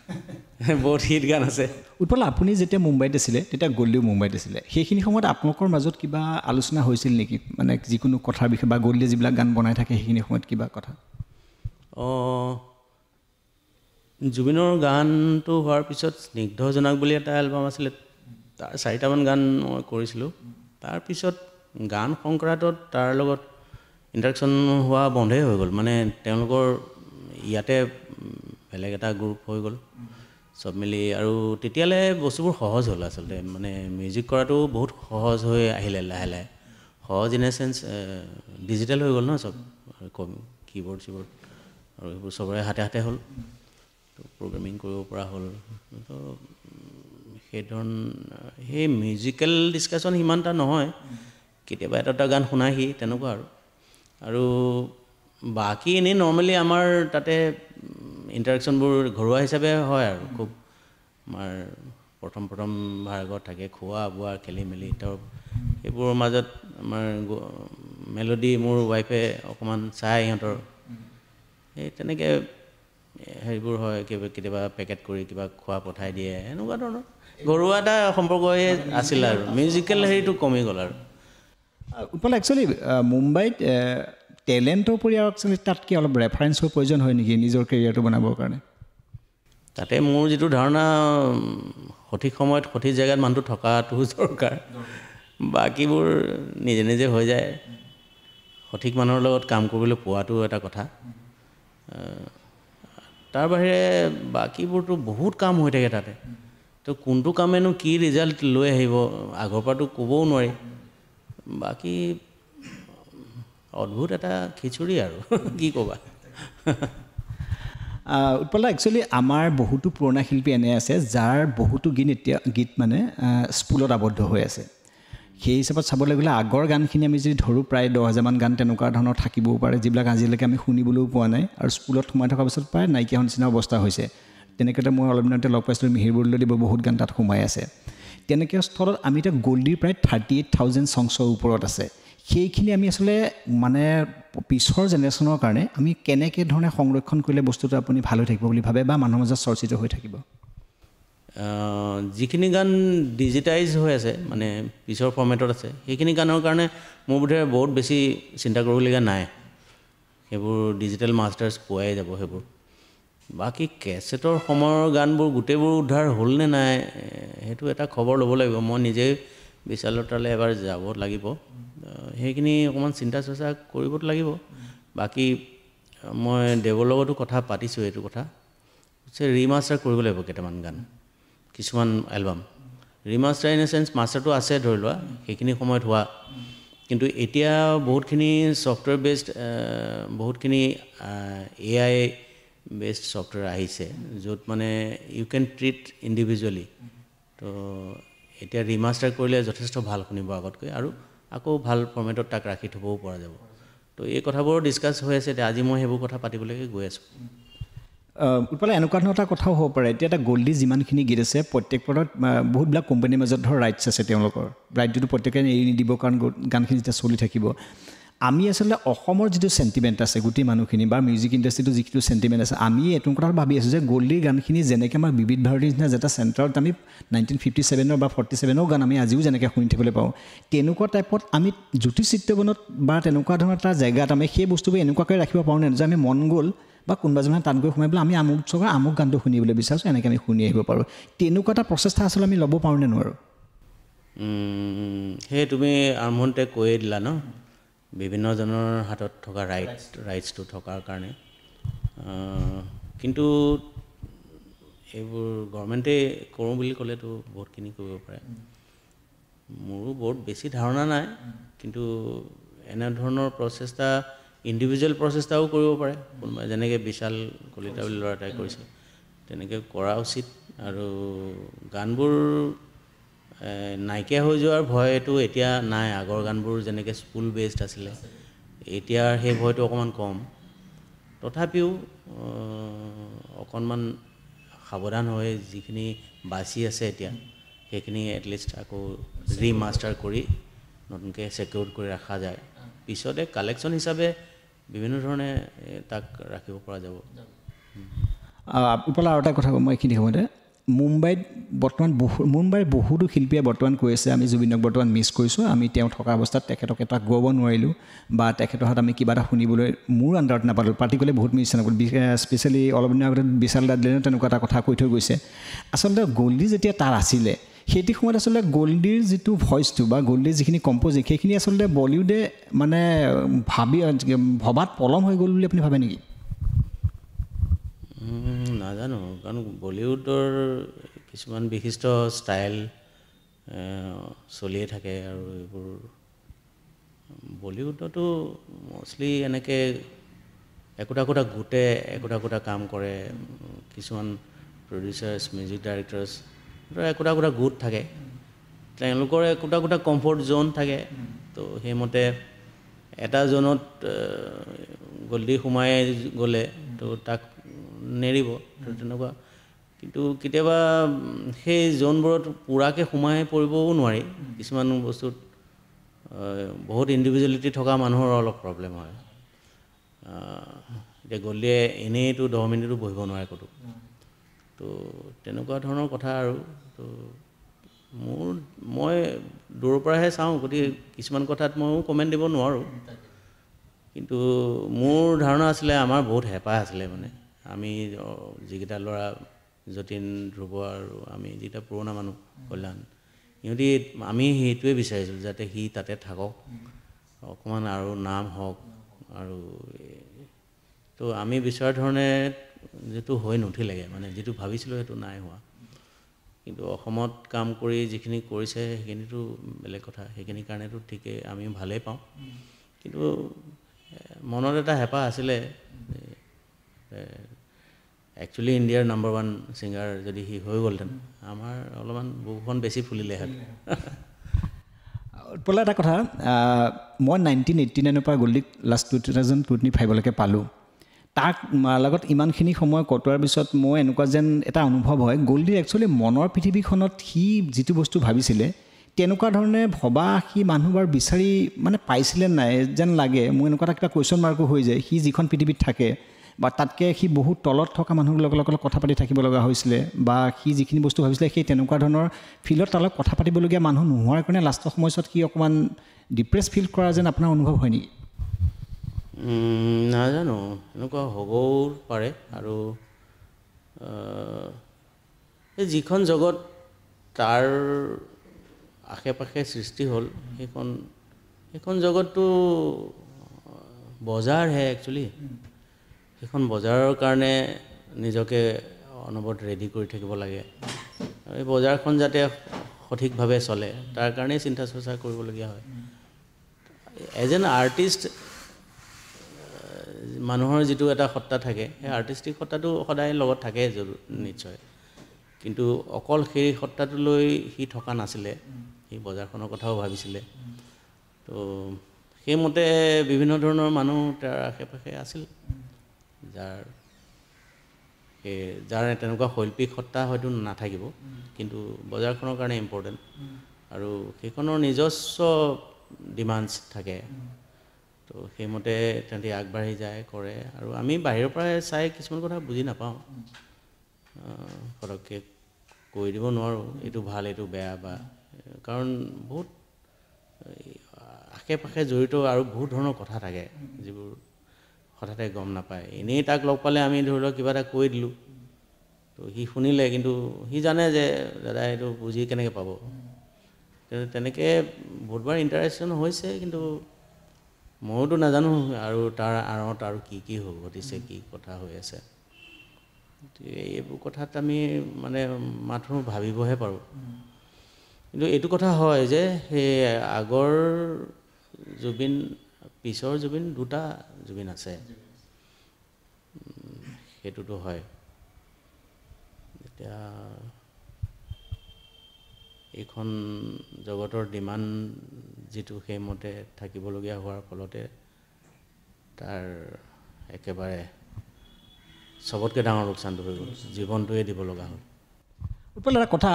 বহুত হিট গান আছে। উৎপল, আপুনি যেতিয়া মুম্বাইত আছিলে তেতিয়া গল্লিও মুম্বাইত আছিলে, সেইখিনি সময়ত আপোনালোকৰ মাজত কিবা আলোচনা হৈছিল নেকি, মানে যিকোনো কথাৰ বিষয়ে, বা গল্লিয়ে যিবিলাক গান বনাই থাকে সেইখিনি সময়ত কিবা কথা? জুবিনৰ গানটো হোৱাৰ পিছত স্নিগ্ধ জোনাক বুলি এটা এলবাম আছিলে, তাৰ 4টামান গান মই কৰিছিলোঁ। তাৰপিছত গান সংক্ৰান্তত তাৰ লগত ইণ্টাৰেকশ্যন হোৱা বন্ধেই হৈ গ'ল, মানে তেওঁলোকৰ ইয়াতে বেলেগ এটা গ্ৰুপ হৈ গ'ল চব মিলি। আৰু তেতিয়ালৈ বস্তুবোৰ সহজ হ'ল আচলতে, মানে মিউজিক কৰাটো বহুত সহজ হৈ আহিলে লাহে লাহে। সহজ ইন এ চেঞ্চ ডিজিটেল হৈ গ'ল ন চব, কীবৰ্ড চিবৰ্ড আৰু এইবোৰ চবৰে হাতে হাতে হ'ল, তো প্ৰগ্ৰেমিং কৰিব পৰা হ'ল। তো সেই মিউজিকেল ডিছকাশ্যন সিমান এটা নহয়, কেতিয়াবা এটা গান শুনাহি তেনেকুৱা আৰু বাকী এনেই নৰ্মেলি আমাৰ তাতে ইণ্টাৰেকশ্যনবোৰ ঘৰুৱা হিচাপে হয় আৰু খুব। আমাৰ প্ৰথম ভাগত থাকে খোৱা বোৱা খেলি মেলি, তো সেইবোৰৰ মাজত আমাৰ মেলোডি মোৰ ৱাইফে অকণমান চাই, সিহঁতৰ সেই তেনেকৈ সেইবোৰ হয়। কেতিয়াবা পেকেট কৰি কিবা খোৱা পঠাই দিয়ে, এনেকুৱা ধৰণৰ ঘৰুৱা এটা সম্পৰ্কই আছিল আৰু মিউজিকেল হেৰিটো কমি গ'ল আৰু। উৎপল, একচুৱেলি মুম্বাইত টেলেণ্টৰ উপৰি আৰু একচুৱেলি তাতকৈ অলপ ৰেফাৰেঞ্চৰ প্ৰয়োজন হয় নেকি নিজৰ কেৰিয়াৰটো বনাবৰ কাৰণে? তাতে মোৰ যিটো ধাৰণা, সঠিক সময়ত সঠিক জেগাত মানুহটো থকাটো দৰকাৰ, বাকীবোৰ নিজে নিজে হৈ যায়। সঠিক মানুহৰ লগত কাম কৰিবলৈ পোৱাটো এটা কথা, তাৰ বাহিৰে বাকীবোৰতো বহুত কাম হৈ থাকে তাতে। তো কোনটো কামেনো কি ৰিজাল্ট লৈ আহিব আগৰ পৰাতো ক'বও নোৱাৰি। বাকী অদ্ভুত এটা খিচুৰি আৰু কি ক'বা। উৎপলা একচুৱেলি আমাৰ বহুতো পুৰণা শিল্পী এনে আছে যাৰ বহুতো গীত মানে স্কুলত আবদ্ধ হৈ আছে সেই হিচাপত চাবলৈ গ'লে আগৰ গানখিনি আমি যদি ধৰোঁ প্ৰায় 10,000মান গান তেনেকুৱা ধৰণৰ থাকিবও পাৰে যিবিলাক আজিলৈকে আমি শুনিবলৈও পোৱা নাই আৰু স্কুলত সোমাই থকাৰ পিছত প্ৰায় নাইকিয়া নিচিনা অৱস্থা হৈছে তেনেকৈ মই অলপ দিনতে লগ পাইছিলোঁ মিহিৰ বৰদলৈদেৱৰ বহুত গান তাত সোমাই আছে তেনেকৈ স্থলত আমি এতিয়া গল্ডীৰ প্ৰায় 38,000 সংছৰ ওপৰত আছে সেইখিনি আমি আচলতে মানে পিছৰ জেনেৰেশ্যনৰ কাৰণে আমি কেনেকৈ ধৰণে সংৰক্ষণ কৰিলে বস্তুটো আপুনি ভাল হৈ থাকিব বুলি ভাবে বা মানুহৰ মাজত চৰ্চিত হৈ থাকিব যিখিনি গান ডিজিটাইজ হৈ আছে মানে পিছৰ ফৰ্মেটত আছে সেইখিনি গানৰ কাৰণে মোৰ বোধে বহুত বেছি চিন্তা কৰিবলগীয়া নাই সেইবোৰ ডিজিটেল মাষ্টাৰ্ছ পোৱাই যাব সেইবোৰ বাকী কেছেটৰ সময়ৰ গানবোৰ গোটেইবোৰ উদ্ধাৰ হ'ল নে নাই সেইটো এটা খবৰ ল'ব লাগিব মই নিজেই বিশালতালৈ এবাৰ যাব লাগিব সেইখিনি অকণমান চিন্তা চৰ্চা কৰিবতো লাগিব বাকী মই দেৱৰ লগতো কথা পাতিছোঁ এইটো কথা ৰিমাষ্টাৰ কৰিব লাগিব কেইটামান গান কিছুমান এলবাম ৰিমাষ্টাৰ ইন এ চেন্স মাষ্টাৰটো আছে ধৰি লোৱা সেইখিনি সময়ত হোৱা কিন্তু এতিয়া বহুতখিনি ছফ্টৱেৰ বেছড বহুতখিনি AI বেছড ছফ্টৱেৰ আহিছে য'ত মানে ইউ কেন ট্ৰিট ইণ্ডিভিজুৱেলি তো এতিয়া ৰিমাষ্টাৰ কৰিলে যথেষ্ট ভাল শুনিব আগতকৈ আৰু আকৌ ভাল ফৰ্মেটত তাক ৰাখি থ'বও পৰা যাব তো এই কথাবোৰ ডিছকাছ হৈ আছে এতিয়া আজি মই সেইবোৰ কথা পাতিবলৈকে গৈ আছোঁ উৎপলা এনেকুৱা ধৰণৰ এটা কথাও হ'ব পাৰে এতিয়া এটা গল্ডী যিমানখিনি গীত আছে প্ৰত্যেকবোৰত বহুতবিলাক কোম্পানীৰ মাজত ধৰ ৰাইটছ আছে তেওঁলোকৰ ৰাইটটো প্ৰত্যেকে এৰি নিদিব কাৰণ গানখিনি যেতিয়া চলি থাকিব আমি আচলতে অসমৰ যিটো চেণ্টিমেণ্ট আছে গোটেই মানুহখিনি বা মিউজিক ইণ্ডাষ্ট্ৰিটো যিটো চেণ্টিমেণ্ট আছে আমি এইটো কথা ভাবি আছোঁ যে গল্ডীৰ গানখিনি যেনেকৈ আমাৰ বিবিধ ভাৰতীৰ নিচিনা যেটা চেণ্টাৰত আমি 1957 বা 47 গান আমি আজিও যেনেকৈ শুনি থাকিবলৈ পাওঁ তেনেকুৱা টাইপত আমি জ্যোতি চিত্ৰবনত বা তেনেকুৱা ধৰণৰ এটা জেগাত আমি সেই বস্তুবোৰ এনেকুৱাকৈ ৰাখিব পাৰোঁ নে যে আমি মন গ'ল বা কোনোবাজনে তাত গৈ সোমাই পেলাই আমি আমুক চবৰ আমুক গানটো শুনিবলৈ বিচাৰিছোঁ এনেকৈ আমি শুনি আহিব পাৰোঁ তেনেকুৱা এটা প্ৰচেষ্টা আচলতে আমি ল'ব পাৰোঁ নে নোৱাৰোঁ সেই তুমি আৰম্ভণিতে কৈয়ে দিলা ন বিভিন্নজনৰ হাতত থকা ৰাইটছটো থকাৰ কাৰণে কিন্তু এইবোৰ গভৰ্ণমেণ্টে কৰোঁ বুলি ক'লেতো বহুতখিনি কৰিব পাৰে মোৰো বহুত বেছি ধাৰণা নাই কিন্তু এনেধৰণৰ প্ৰচেষ্টা ইণ্ডিভিজুৱেল প্ৰচেষ্টাও কৰিব পাৰে কোনোবাই যেনেকৈ বিশাল কলিতা বুলি ল'ৰা এটাই কৰিছে তেনেকৈ কৰা উচিত আৰু গানবোৰ নাইকিয়া হৈ যোৱাৰ ভয়টো এতিয়া নাই আগৰ গানবোৰ যেনেকৈ স্কুল বেছড আছিলে এতিয়া সেই ভয়টো অকণমান কম তথাপিও অকণমান সাৱধান হৈ যিখিনি বাচি আছে এতিয়া সেইখিনি এটলিষ্ট আকৌ ৰিমাষ্টাৰ কৰি নতুনকৈ ছেকিউৰ কৰি ৰখা যায় পিছতে কালেকশ্যন হিচাপে বিভিন্ন ধৰণে তাক ৰাখিব পৰা যাব উৎপলা আৰু এটা কথা মই এইখিনি সময়তে মুম্বাইত বৰ্তমান মুম্বাইৰ বহুতো শিল্পীয়ে বৰ্তমান কৈ আছে আমি জুবিনক বৰ্তমান মিছ কৰিছোঁ আমি তেওঁ থকা অৱস্থাত তেখেতক এটা গোৱাব নোৱাৰিলোঁ বা তেখেতৰ হাত আমি কিবা এটা শুনিবলৈ মোৰ আণ্ডাৰত নাপালোঁ পাৰ্টিকুলাৰলি বহুত মিছ নকৰোঁ স্পেচিয়েলি অলপ দিনৰ আগতে বিশাল দাদলেও তেনেকুৱা এটা কথা কৈ থৈ গৈছে আচলতে গল্ডী যেতিয়া তাৰ আছিলে সেইটো সময়ত আচলতে গল্ডীৰ যিটো ভইচটো বা গল্ডীৰ যিখিনি কম্প'জিং সেইখিনি আচলতে বলিউডে মানে ভবাত পলম হৈ গ'ল বুলি আপুনি ভাবে নেকি নাজানো কাৰণ বলিউডৰ কিছুমান বিশিষ্ট ষ্টাইল চলিয়ে থাকে আৰু এইবোৰ বলিউডতো মষ্টলি এনেকৈ একোটা গোটে একোটা কাম কৰে কিছুমান প্ৰডিউচাৰ্ছ মিউজিক ডাইৰেক্টৰ্ছ একোটা গোট থাকে তেওঁলোকৰ একোটা কমফৰ্ট জ'ন থাকে তো সেইমতে এটা জ'নত গল্ডী সোমাই গ'লে তো তাক নেৰিব তেনেকুৱা কিন্তু কেতিয়াবা সেই জ'নবোৰত পূৰাকৈ সোমাই পৰিবও নোৱাৰি কিছুমান বস্তুত বহুত ইণ্ডিভিজুৱেলিটি থকা মানুহৰ অলপ প্ৰব্লেম হয় এতিয়া গল্ডীয়ে এনেইতো 10 মিনিটো বহিব নোৱাৰে ক'তো তো তেনেকুৱা ধৰণৰ কথা আৰু তো মই দূৰৰ পৰাহে চাওঁ গতিকে কিছুমান কথাত ময়ো কমেণ্ট দিব নোৱাৰোঁ কিন্তু মোৰ ধাৰণা আছিলে আমাৰ বহুত হেঁপাহ আছিলে মানে আমি যিকেইটা ল'ৰা যতীন ধ্ৰুৱ আৰু আমি যিকেইটা পুৰণা মানুহ কল্যাণ সিহঁতি আমি সেইটোৱে বিচাৰিছিলোঁ যাতে সি তাতে থাকক অকণমান আৰু নাম হওক আৰু তো আমি বিচৰা ধৰণে যিটো হৈ নুঠিলেগৈ মানে যিটো ভাবিছিলোঁ সেইটো নাই হোৱা কিন্তু অসমত কাম কৰি যিখিনি কৰিছে সেইখিনিতো বেলেগ কথা সেইখিনিৰ কাৰণেতো ঠিকেই আমি ভালেই পাওঁ কিন্তু মনত এটা হেঁপাহ আছিলে একচুৱেলি ইণ্ডিয়াৰ নম্বৰ 1 ছিংগাৰ যদি সি হৈ গ'লহেঁতেন আমাৰ অলপমান বুকুখন বেছি ফুলিলেহেঁতেন উৎপলা এটা কথা মই 1989 পৰা গল্ডীক লাষ্ট 2025লৈকে পালোঁ তাক লগত ইমানখিনি সময় কটোৱাৰ পিছত মই এনেকুৱা যেন এটা অনুভৱ হয় গল্ডীৰ একচুৱেলি মনৰ পৃথিৱীখনত সি যিটো বস্তু ভাবিছিলে তেনেকুৱা ধৰণে ভবা সি মানুহবাৰ বিচাৰি মানে পাইছিলে নাই যেন লাগে মোৰ এনেকুৱা এটা কিবা কুৱেশ্যন মাৰ্কো হৈ যায় সি যিখন পৃথিৱীত থাকে বা তাতকৈ সি বহুত তলত থকা মানুহৰ লগত কথা পাতি থাকিব লগা হৈছিলে বা সি যিখিনি বস্তু ভাবিছিলে সেই তেনেকুৱা ধৰণৰ ফিলত তাৰ লগত কথা পাতিবলগীয়া মানুহ নোহোৱাৰ কাৰণে লাষ্টৰ সময়ছোৱাত সি অকণমান ডিপ্ৰেছ ফিল কৰা যেন আপোনাৰ অনুভৱ হয় নেকি নাজানো এনেকুৱা হ'বও পাৰে আৰু এই যিখন জগত তাৰ আশে পাশে সৃষ্টি হ'ল সেইখন জগতটো বজাৰহে একচুৱেলি সেইখন বজাৰৰ কাৰণে নিজকে অনবৰত ৰেডি কৰি থাকিব লাগে আৰু এই বজাৰখন যাতে সঠিকভাৱে চলে তাৰ কাৰণেই চিন্তা চৰ্চা কৰিবলগীয়া হয় এজ এন আৰ্টিষ্ট মানুহৰ যিটো এটা সত্তা থাকে সেই আৰ্টিষ্টিক সত্তাটো সদায় লগত থাকে নিশ্চয় কিন্তু অকল সেই সত্তাটো লৈ সি থকা নাছিলে সি বজাৰখনৰ কথাও ভাবিছিলে তো সেইমতে বিভিন্ন ধৰণৰ মানুহ তাৰ আশে পাশে আছিল যাৰ তেনেকুৱা শৈল্পিক সত্তা হয়তো নাথাকিব কিন্তু বজাৰখনৰ কাৰণে ইম্পৰ্টেণ্ট আৰু সেইখনৰ নিজস্ব ডিমাণ্ডছ থাকে তো সেইমতে তেহেঁতি আগবাঢ়ি যায় কৰে আৰু আমি বাহিৰৰ পৰাই চাই কিছুমান কথা বুজি নাপাওঁ পটককৈ কৈ দিব নোৱাৰোঁ এইটো ভাল এইটো বেয়া বা কাৰণ বহুত আশে পাশে জড়িত আৰু বহুত ধৰণৰ কথা থাকে যিবোৰ হঠাতে গম নাপায় এনেই তাক লগ পালে আমি ধৰি লওক কিবা এটা কৈ দিলোঁ তো সি শুনিলে কিন্তু সি জানে যে দাদা এইটো বুজি কেনেকৈ পাব তেনেকৈ বহুতবাৰ ইণ্টাৰেকশ্যন হৈছে কিন্তু ময়োতো নাজানো আৰু তাৰ আঁৰত আৰু কি ঘটিছে কি কথা হৈ আছে এইবোৰ কথাত আমি মানে মাথো ভাবিবহে পাৰোঁ কিন্তু এইটো কথা হয় যে সেই আগৰ জুবিন পিছৰ জুবিন দুটা জুবিন আছে সেইটোতো হয় এতিয়া এইখন জগতৰ ডিমাণ্ড যিটো সেইমতে থাকিবলগীয়া হোৱাৰ ফলতে তাৰ একেবাৰে চবতকৈ ডাঙৰ লোকচানটো হৈ গ'ল জীৱনটোৱে দিব লগা হ'ল উৎপল এটা কথা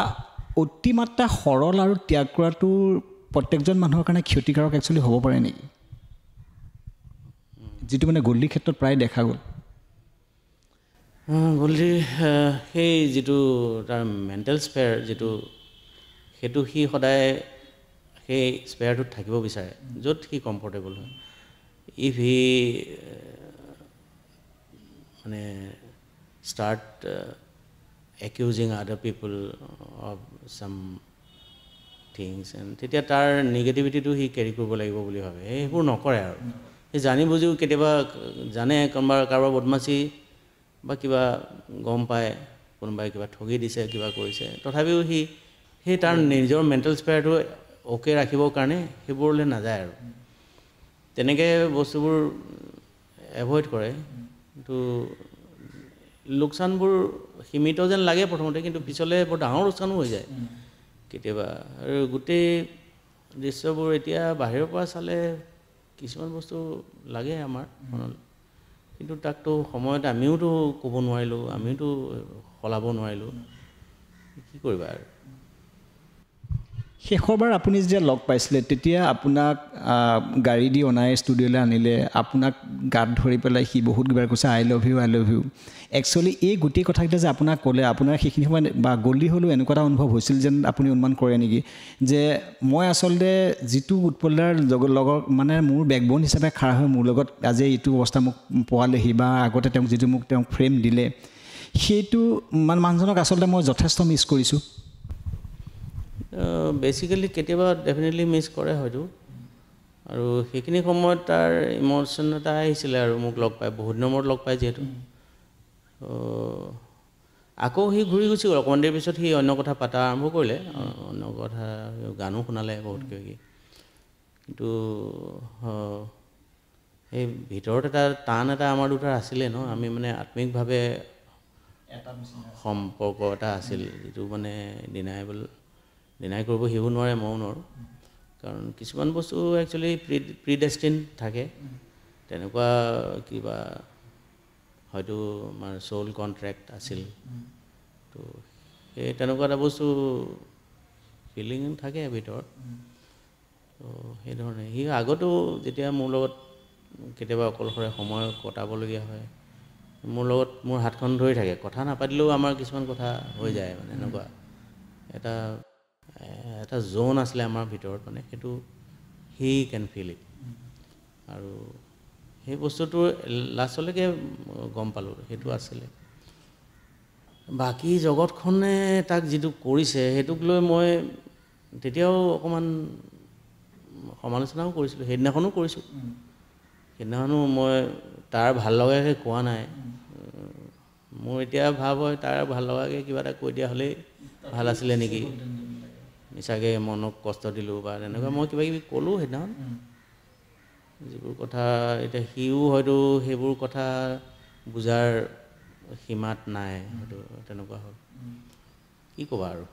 অতিমাত্ৰা সৰল আৰু ত্যাগ কৰাটো প্ৰত্যেকজন মানুহৰ কাৰণে ক্ষতিকাৰক একচুৱেলি হ'ব পাৰে নেকি যিটো মানে গল্ডীৰ ক্ষেত্ৰত প্ৰায় দেখা গ'ল গল্ডীৰ সেই যিটো তাৰ মেণ্টেল স্পেয়াৰ যিটো সেইটো সি সদায় সেই স্পেয়াৰটোত থাকিব বিচাৰে য'ত সি কমফৰ্টেবল হয় ইফ হি মানে ষ্টাৰ্ট একিউজিং আদাৰ পিপল অফ চাম থিংছ এণ্ড তেতিয়া তাৰ নিগেটিভিটিটো সি কেৰি কৰিব লাগিব বুলি ভাবে সেইবোৰ নকৰে আৰু সি জানি বুজিও কেতিয়াবা জানে কাৰোবাৰ বদমাচি বা কিবা গম পায় কোনোবাই কিবা ঠগি দিছে কিবা কৰিছে তথাপিও সি সেই তাৰ নিজৰ মেণ্টেল স্পেয়াৰটো অ'কে ৰাখিবৰ কাৰণে সেইবোৰলৈ নাযায় আৰু তেনেকৈ বস্তুবোৰ এভইড কৰে কিন্তু লোকচানবোৰ সীমিত যেন লাগে প্ৰথমতে কিন্তু পিছলৈ বৰ ডাঙৰ লোকচানো হৈ যায় কেতিয়াবা আৰু গোটেই দৃশ্যবোৰ এতিয়া বাহিৰৰ পৰা চালে কিছুমান বস্তু লাগে আমাৰ মনলৈ কিন্তু তাকতো সময়ত আমিওতো ক'ব নোৱাৰিলোঁ আমিওতো সলাব নোৱাৰিলোঁ কি কৰিবা আৰু শেষৰবাৰ আপুনি যেতিয়া লগ পাইছিলে তেতিয়া আপোনাক গাড়ী দি অনাই ষ্টুডিঅ'লৈ আনিলে আপোনাক গাত ধৰি পেলাই সি বহুত কিবা কৈছে আই লাভ ইউ একচুৱেলি এই গোটেই কথাকেইটা যে আপোনাক ক'লে আপোনাৰ সেইখিনি সময়ত বা গল্ডী হ'লেও এনেকুৱা এটা অনুভৱ হৈছিল যেন আপুনি অনুমান কৰে নেকি যে মই আচলতে যিটো উৎপলদাৰ লগৰ মানে মোৰ বেকবন হিচাপে খাৰা হৈ মোৰ লগত আজি এইটো অৱস্থা মোক পোৱালেহি বা আগতে তেওঁক যিটো মোক তেওঁক ফ্ৰেম দিলে সেইটো মানে মানুহজনক আচলতে মই যথেষ্ট মিছ কৰিছোঁ বেচিকেলি কেতিয়াবা ডেফিনেটলি মিছ কৰে হয়তো আৰু সেইখিনি সময়ত তাৰ ইম'শ্যন এটা আহিছিলে আৰু মোক লগ পাই বহুত দিনৰ মূৰত লগ পাই যিহেতু আকৌ সি ঘূৰি গুচি গ'ল অকণমান দেৰি পিছত সি অন্য কথা পাতা আৰম্ভ কৰিলে অন্য কথা গানো শুনালে বহুত কিবা কিন্তু সেই ভিতৰত এটা টান এটা আমাৰ দুটাৰ আছিলে ন আমি মানে আত্মিকভাৱে সম্পৰ্ক এটা আছিল যিটো মানে ডিনাই কৰিব শিকিব নোৱাৰে ময়ো নোৱাৰোঁ কাৰণ কিছুমান বস্তু একচুৱেলি প্ৰিডেষ্টিন থাকে তেনেকুৱা কিবা হয়তো আমাৰ সোল কণ্ট্ৰেক্ট আছিল তো সেই তেনেকুৱা এটা বস্তু ফিলিং থাকে ভিতৰত তো সেইধৰণে সি আগতো যেতিয়া মোৰ লগত কেতিয়াবা অকলশৰে সময় কটাবলগীয়া হয় মোৰ লগত মোৰ হাতখন ধৰি থাকে কথা নাপাতিলেও আমাৰ কিছুমান কথা হৈ যায় মানে এনেকুৱা এটা জোন আছিলে আমাৰ ভিতৰত মানে সেইটো হি কেন ফিল ইট আৰু সেই বস্তুটো লাষ্টলৈকে গম পালোঁ সেইটো আছিলে বাকী জগতখনে তাক যিটো কৰিছে সেইটোক লৈ মই তেতিয়াও অকণমান সমালোচনাও কৰিছিলোঁ সেইদিনাখনো কৰিছোঁ সেইদিনাখনো মই তাৰ ভাল লগাকৈ কোৱা নাই মোৰ এতিয়া ভাৱ হয় তাৰ ভাল লগাকৈ কিবা এটা কৈ দিয়া হ'লেই ভাল আছিলে নেকি মিছাকৈ মনক কষ্ট দিলোঁ বা তেনেকুৱা মই কিবা কিবি ক'লোঁ সেইদিনাখন যিবোৰ কথা এতিয়া সিও হয়তো সেইবোৰ কথা বুজাৰ সীমাত নাই হয়তো তেনেকুৱা হ'ল কি ক'বা আৰু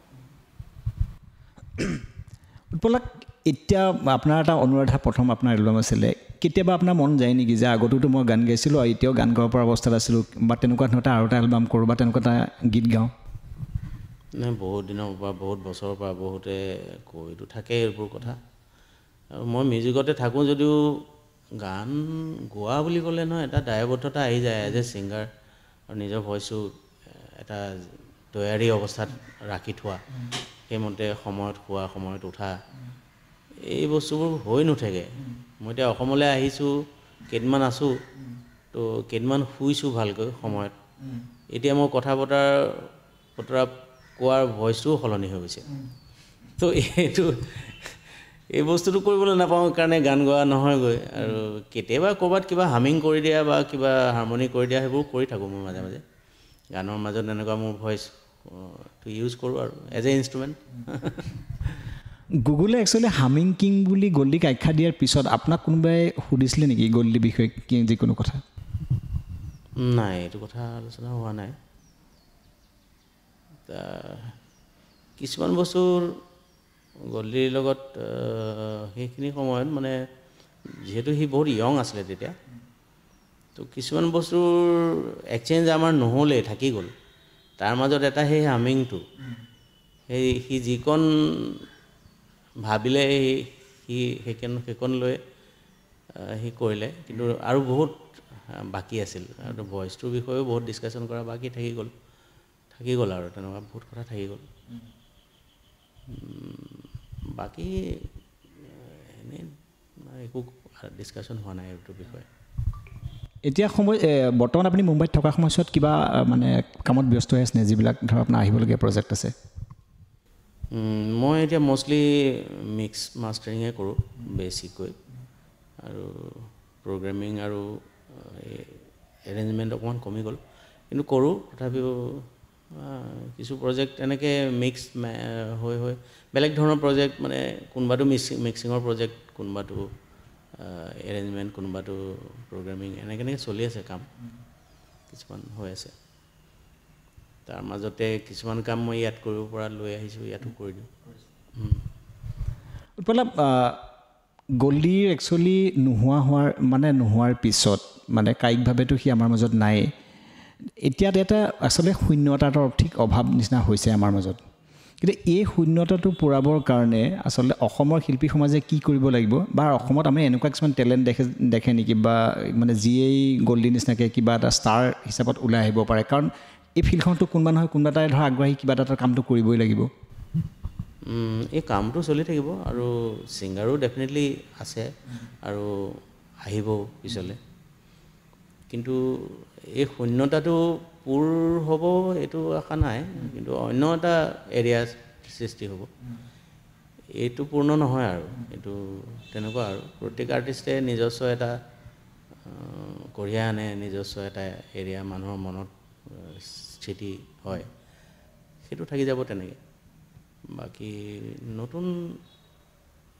উৎপলাক এতিয়া আপোনাৰ এটা অনুৰাধা প্ৰথম আপোনাৰ এলবাম আছিলে কেতিয়াবা আপোনাৰ মন যায় নেকি যে আগতেতো মই গান গাইছিলোঁ আৰু এতিয়াও গান গাব পৰা অৱস্থাত আছিলোঁ বা তেনেকুৱা ধৰণৰ আৰু এটা এলবাম কৰোঁ বা তেনেকুৱা এটা গীত গাওঁ নাই বহুত দিনৰ পৰা বহুত বছৰৰ পৰা বহুতে কৈতো থাকে এইবোৰ কথা আৰু মই মিউজিকতে থাকোঁ যদিও গান গোৱা বুলি ক'লে নহয় এটা দায়বদ্ধতা আহি যায় এজ এ ছিংগাৰ আৰু নিজৰ ভইচটো এটা তৈয়াৰী অৱস্থাত ৰাখি থোৱা সেইমতে সময়ত শোৱা সময়ত উঠা এই বস্তুবোৰ হৈ নুঠেগৈ মই এতিয়া অসমলৈ আহিছোঁ কেইদিনমান আছোঁ তো কেইদিনমান শুইছোঁ ভালকৈ সময়ত এতিয়া মই কথা বতৰা কোৱাৰ ভইচটোও সলনি হৈ গৈছে তো এই বস্তুটো কৰিবলৈ নাপাওঁ কাৰণে গান গোৱা নহয়গৈ আৰু কেতিয়াবা ক'ৰবাত কিবা হামিং কৰি দিয়া বা কিবা হাৰমনি কৰি দিয়া সেইবোৰ কৰি থাকোঁ মই মাজে মাজে গানৰ মাজত এনেকুৱা মোৰ ভইচটো ইউজ কৰোঁ আৰু এজ এ ইনষ্ট্ৰুমেণ্ট গুগলে একচুৱেলি হামিং কিং বুলি গল্ডিক আখ্যা দিয়াৰ পিছত আপোনাক কোনোবাই সুধিছিলে নেকি গল্ডিৰ বিষয়ে যিকোনো কথা নাই এইটো কথা আলোচনা হোৱা নাই কিছুমান বস্তুৰ গল্ডিৰ লগত সেইখিনি সময়ত মানে যিহেতু সি বহুত য়ং আছিলে তেতিয়া তো কিছুমান বস্তুৰ এক্সচেঞ্জ আমাৰ নহ'লেই থাকি গ'ল তাৰ মাজত এটা সেই হামিংটো সি যিকণ ভাবিলে সি সেইকণ লৈ সি কৰিলে কিন্তু আৰু বহুত বাকী আছিল আৰু ভইচটোৰ বিষয়েও বহুত ডিছকাশ্যন কৰা বাকী থাকি গ'ল আৰু তেনেকুৱা বহুত কথা থাকি গ'ল বাকী এনেই একো ডিছকাশ্যন হোৱা নাই এইটোৰ বিষয়ে এতিয়া বৰ্তমান আপুনি মুম্বাইত থকা সময়ছোৱাত কিবা মানে কামত ব্যস্ত হৈ আছে নে যিবিলাক ধৰক আপোনাৰ আহিবলগীয়া প্ৰজেক্ট আছে মই এতিয়া মষ্টলি মিক্স মাষ্টাৰিঙে কৰোঁ বেছিকৈ আৰু প্ৰগ্ৰেমিং আৰু এৰেঞ্জমেণ্ট অকণমান কমি গ'ল কিন্তু কৰোঁ তথাপিও কিছু প্ৰজেক্ট এনেকৈ মিক্স হৈ বেলেগ ধৰণৰ প্ৰজেক্ট মানে কোনোবাটো মিক্সিঙৰ প্ৰজেক্ট কোনোবাটো এৰেঞ্জমেণ্ট কোনোবাটো প্ৰগ্ৰেমিং এনেকৈ চলি আছে কাম কিছুমান হৈ আছে তাৰ মাজতে কিছুমান কাম মই ইয়াত কৰিব পৰা লৈ আহিছোঁ ইয়াতো কৰি দিওঁ উৎপলা গল্ডিৰ একচুৱেলি নোহোৱাৰ পিছত মানে কায়িকভাৱেতো সি আমাৰ মাজত নাই এতিয়াত এটা আচলতে শূন্যতাৰ ঠিক অভাৱ নিচিনা হৈছে আমাৰ মাজত কিন্তু এই শূন্যতাটো পূৰাবৰ কাৰণে আচলতে অসমৰ শিল্পী সমাজে কি কৰিব লাগিব বা অসমত আমি এনেকুৱা কিছুমান টেলেণ্ট দেখে নেকি বা মানে যিয়েই গল্ডি নিচিনাকৈ কিবা এটা ষ্টাৰ হিচাপত ওলাই আহিব পাৰে কাৰণ এই ফিল্ডখনতো কোনোবা নহয় কোনোবা এটাই ধৰা আগ্ৰহী কিবা এটা কামটো কৰিবই লাগিব এই কামটো চলি থাকিব আৰু ছিংগাৰো ডেফিনেটলি আছে আৰু আহিব পিছলৈ কিন্তু এই শূন্যতাটো পূৰ হ'ব এইটো আশা নাই কিন্তু অন্য এটা এৰিয়া সৃষ্টি হ'ব এইটো পূৰ্ণ নহয় আৰু এইটো তেনেকুৱা আৰু প্ৰত্যেক আৰ্টিষ্টে নিজস্ব এটা কঢ়িয়াই আনে নিজস্ব এটা এৰিয়া মানুহৰ মনত স্থিতি হয় সেইটো থাকি যাব তেনেকৈ বাকী নতুন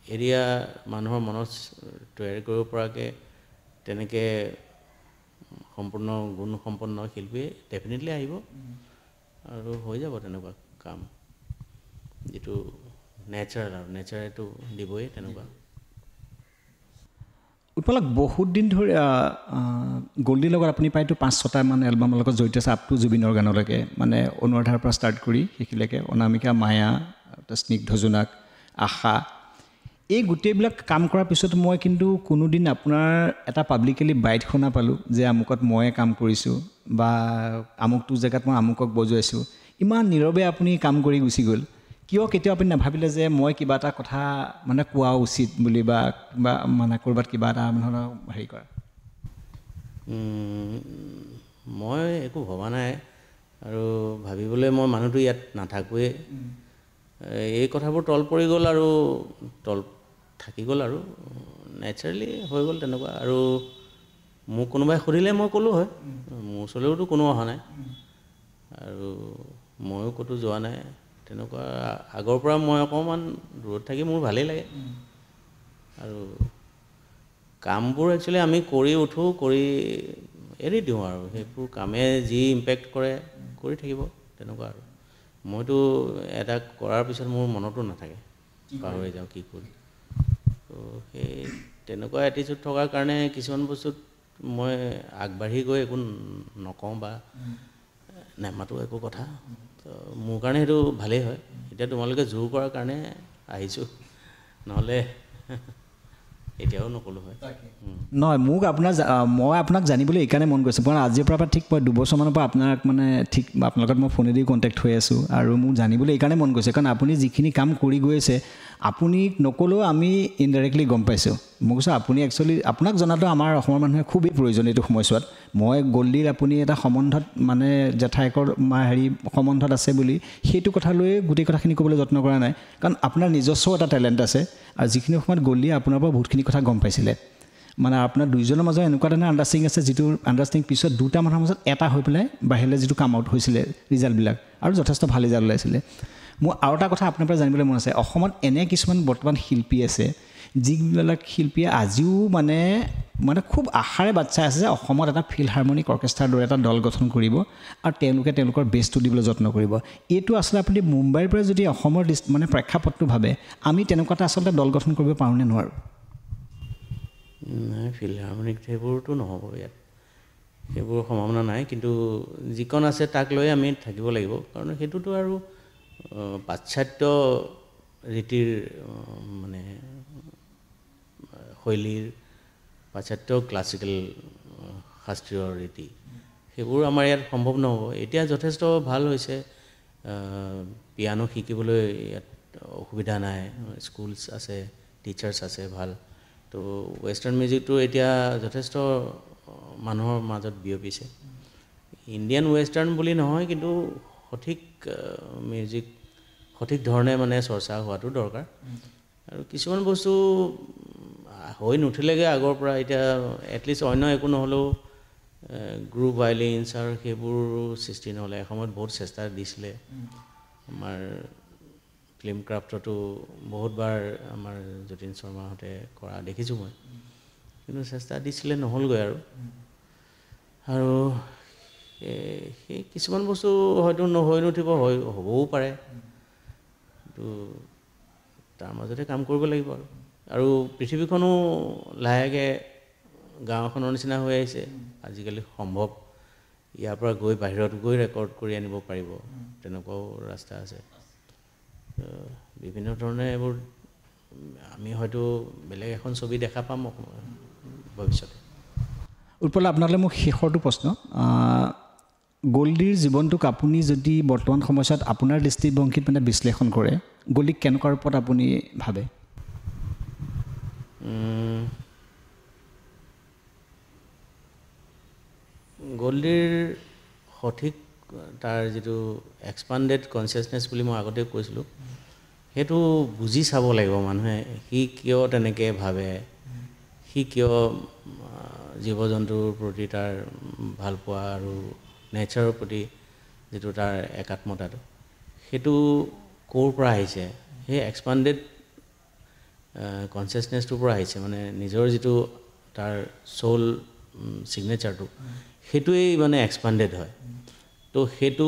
এৰিয়া মানুহৰ মনত তৈয়াৰী কৰিব পৰাকৈ তেনেকৈ সম্পূৰ্ণ গুণসম্পন্ন শিল্পী ডেফিনেটলি আহিব আৰু হৈ যাব তেনেকুৱা কাম যিটো নেচাৰেল আৰু নেচাৰেটো দিবই তেনেকুৱা উৎপলক বহুত দিন ধৰি গল্ডীৰ লগত আপুনি প্ৰায়তো 5-6টামান এলবামৰ লগত জড়িত আছে আপ টু জুবিনৰ গানলৈকে মানে অনুৰাধাৰ পৰা ষ্টাৰ্ট কৰি সেইখিলৈকে অনামিকা মায়া স্নিগ্ধ জোনাক আশা এই গোটেইবিলাক কাম কৰাৰ পিছত মই কিন্তু কোনোদিন আপোনাৰ এটা পাব্লিকেলি বাইট শুনা পালোঁ যে আমুকত ময়ে কাম কৰিছোঁ বা আমুকটো জেগাত মই আমুকক বজোৱাইছোঁ ইমান নীৰৱে আপুনি কাম কৰি গুচি গ'ল কিয় কেতিয়াও আপুনি নাভাবিলে যে মই কিবা এটা কথা মানে কোৱা উচিত বুলি বা মানে ক'ৰবাত কিবা এটা মানে হেৰি কৰা মই একো ভবা নাই আৰু ভাবিবলৈ মই মানুহটো ইয়াত নাথাকোৱে এই কথাবোৰ তল পৰি গ'ল আৰু তল থাকি গ'ল আৰু নেচাৰেলি হৈ গ'ল তেনেকুৱা আৰু মোক কোনোবাই সুধিলে মই ক'লোঁ হয় মোৰ ওচৰলৈওতো কোনো অহা নাই আৰু ময়ো ক'তো যোৱা নাই তেনেকুৱা আগৰ পৰা মই অকণমান দূৰত থাকি মোৰ ভালেই লাগে আৰু কামবোৰ একচুৱেলি আমি কৰি উঠোঁ কৰি এৰি দিওঁ আৰু সেইবোৰ কামে যি ইম্পেক্ট কৰে কৰি থাকিব তেনেকুৱা আৰু মইতো এটা কৰাৰ পিছত মোৰ মনতো নাথাকে পাহৰি যাওঁ কি কৰি তো সেই তেনেকুৱা এটিটিউড থকাৰ কাৰণে কিছুমান বস্তুত মই আগবাঢ়ি গৈ একো নকওঁ বা নেমাতো একো কথা তো মোৰ কাৰণে সেইটো ভালেই হয় এতিয়া তোমালোকে জোৰ কৰাৰ কাৰণে আহিছোঁ নহ'লে এতিয়াও নক'লোঁ হয় নহয় মোক মই আপোনাক জানিবলৈ এইকাৰণে মন গৈছে কাৰণ আজিৰ পৰা ঠিক মই 2 বছৰমানৰ পৰা আপোনাক মানে ঠিক আপোনাৰ লগত মই ফোনেদি কণ্টেক্ট হৈ আছোঁ আৰু মোক জানিবলৈ এইকাৰণে মন গৈছে কাৰণ আপুনি যিখিনি কাম কৰি গৈ আছে আপুনি নক'লেও আমি ইনডাইৰেক্টলি গম পাইছোঁ মোক কৈছোঁ আপুনি একচুৱেলি আপোনাক জনাটো আমাৰ অসমৰ মানুহে খুবেই প্ৰয়োজন এইটো সময়ছোৱাত মই গল্ডীৰ আপুনি এটা সম্বন্ধত মানে জেঠাইকৰ হেৰি সম্বন্ধত আছে বুলি সেইটো কথা লৈ গোটেই কথাখিনি ক'বলৈ যত্ন কৰা নাই কাৰণ আপোনাৰ নিজস্ব এটা টেলেণ্ট আছে আৰু যিখিনি সময়ত গল্ডীয়ে আপোনাৰ পৰা বহুতখিনি কথা গম পাইছিলে মানে আপোনাৰ দুইজনৰ মাজত এনেকুৱা ধৰণৰ আণ্ডাৰষ্টেণ্ডিং আছে যিটো আণ্ডাৰষ্টেণ্ডিং পিছত দুটা মানুহৰ মাজত এটা হৈ পেলাই বাহিৰলৈ যিটো কাম আউট হৈছিলে ৰিজাল্টবিলাক আৰু যথেষ্ট ভাল ৰিজাল্ট ওলাইছিলে মোৰ আৰু এটা কথা আপোনাৰ পৰা জানিবলৈ মন আছে অসমত এনে কিছুমান বৰ্তমান শিল্পী আছে যিবিলাক শিল্পীয়ে আজিও মানে খুব আশাৰে বাট চাই আছে যে অসমত এটা ফিলহাৰমনিক অৰ্কেষ্ট্ৰাৰ দৰে এটা দল গঠন কৰিব আৰু তেওঁলোকে তেওঁলোকৰ বেষ্টটো দিবলৈ যত্ন কৰিব এইটো আচলতে আপুনি মুম্বাইৰ পৰা যদি অসমৰ মানে প্ৰেক্ষাপটটো ভাবে আমি তেনেকুৱা এটা আচলতে দল গঠন কৰিব পাৰোঁ নে নোৱাৰোঁ নাই ফিলহাৰমনিক সেইবোৰতো নহ'ব ইয়াত সেইবোৰ সম্ভাৱনা নাই কিন্তু যিকণ আছে তাক লৈ আমি থাকিব লাগিব কাৰণ সেইটোতো আৰু পাশ্চাত্য ৰীতিৰ মানে শৈলীৰ পাশ্চাত্য ক্লাছিকেল শাস্ত্ৰীয় ৰীতি সেইবোৰ আমাৰ ইয়াত সম্ভৱ নহ'ব এতিয়া যথেষ্ট ভাল হৈছে পিয়ানো শিকিবলৈ ইয়াত অসুবিধা নাই স্কুলছ আছে টিচাৰ্ছ আছে ভাল তো ৱেষ্টাৰ্ণ মিউজিকটো এতিয়া যথেষ্ট মানুহৰ মাজত বিয়পিছে ইণ্ডিয়ান ৱেষ্টাৰ্ণ বুলি নহয় কিন্তু সঠিক মিউজিক সঠিক ধৰণে মানে চৰ্চা হোৱাটো দৰকাৰ আৰু কিছুমান বস্তু হৈ নুঠিলেগৈ আগৰ পৰা এতিয়া এটলিষ্ট অন্য একো নহ'লেও গ্ৰুপ ভায়লিনছ আৰু সেইবোৰ সৃষ্টি নহ'লে এসময়ত বহুত চেষ্টা দিছিলে আমাৰ ফিল্ম ক্ৰাফ্টতো বহুতবাৰ আমাৰ যতীন শৰ্মাহঁতে কৰা দেখিছোঁ মই কিন্তু চেষ্টা দিছিলে নহ'লগৈ আৰু সেই কিছুমান বস্তু হয়তো হৈ নুঠিব হ'বও পাৰে কিন্তু তাৰ মাজতে কাম কৰিব লাগিব আৰু পৃথিৱীখনো লাহেকৈ গাঁও এখনৰ নিচিনা হৈ আহিছে আজিকালি সম্ভৱ ইয়াৰ পৰা গৈ বাহিৰত গৈ ৰেকৰ্ড কৰি আনিব পাৰিব তেনেকুৱাও ৰাস্তা আছে বিভিন্ন ধৰণে এইবোৰ আমি হয়তো বেলেগ এখন ছবি দেখা পাম ভৱিষ্যতে উৎপল আপোনালৈ মোক শেষৰটো প্ৰশ্ন গল্ডীৰ জীৱনটোক আপুনি যদি বৰ্তমান সময়ছোৱাত আপোনাৰ দৃষ্টিভংগীত মানে বিশ্লেষণ কৰে গল্ডীক কেনেকুৱা ৰূপত আপুনি ভাবে গল্ডীৰ সঠিক তাৰ যিটো এক্সপাণ্ডেড কনচিয়াছনেছ বুলি মই আগতে কৈছিলোঁ সেইটো বুজি চাব লাগিব মানুহে সি কিয় তেনেকৈ ভাবে সি কিয় জীৱ জন্তুৰ প্ৰতি তাৰ ভালপোৱা আৰু নেচাৰৰ প্ৰতি যিটো তাৰ একাত্মতাটো সেইটো ক'ৰ পৰা আহিছে সেই এক্সপাণ্ডেড কনচিয়াছনেছটোৰ পৰা আহিছে মানে নিজৰ যিটো তাৰ চ'ল ছিগনেচাৰটো সেইটোৱেই মানে এক্সপাণ্ডেড হয় তো সেইটো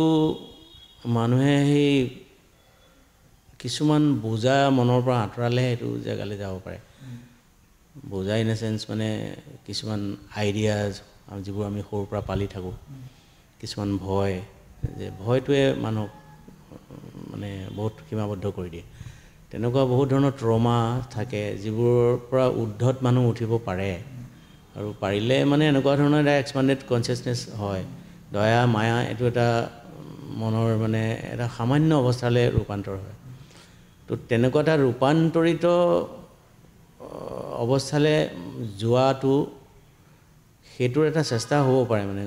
মানুহে সেই কিছুমান বোজা মনৰ পৰা আঁতৰালে সেইটো জেগালৈ যাব পাৰে বোজা ইন এ চেন্স মানে কিছুমান আইডিয়াজ যিবোৰ আমি সৰুৰ পৰা পালি থাকোঁ কিছুমান ভয় যে ভয়টোৱে মানুহক মানে বহুত সীমাবদ্ধ কৰি দিয়ে তেনেকুৱা বহুত ধৰণৰ ট্ৰমা থাকে যিবোৰৰ পৰা উদ্ধত মানুহ উঠিব পাৰে আৰু পাৰিলে মানে এনেকুৱা ধৰণৰ এটা এক্সপাণ্ডেড কনচিয়াছনেছ হয় দয়া মায়া এইটো এটা মনৰ মানে এটা সামান্য অৱস্থালৈ ৰূপান্তৰ হয় তো তেনেকুৱা এটা ৰূপান্তৰিত অৱস্থালৈ যোৱাটো সেইটোৰ এটা চেষ্টা হ'ব পাৰে মানে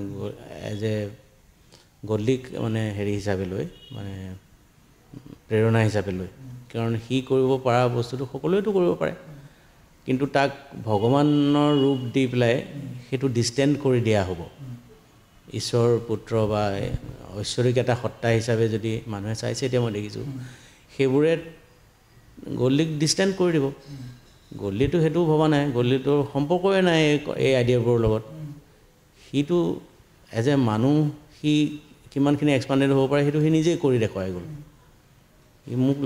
এজ এ গডলিক মানে হেৰি হিচাপে লৈ মানে প্ৰেৰণা হিচাপে লৈ কাৰণ সি কৰিব পৰা বস্তুটো সকলোৱেতো কৰিব পাৰে কিন্তু তাক ভগৱানৰ ৰূপ দি পেলাই সেইটো ডিষ্টেণ্ট কৰি দিয়া হ'ব ঈশ্বৰ পুত্ৰ বা ঐশ্বৰিক এটা সত্তা হিচাপে যদি মানুহে চাইছে এতিয়া মই দেখিছোঁ সেইবোৰে গডলিক ডিষ্টেণ্ট কৰি দিব গডলিটো সেইটো ভবা নাই গডলিটোৰ সম্পৰ্কই নাই এই আইডিয়াবোৰৰ লগত সিটো এজ এ মানুহ সি কিমানখিনি এক্সপাণ্ডেড হ'ব পাৰে সেইটো সি নিজেই কৰি দেখুৱাই গ'ল সি মোক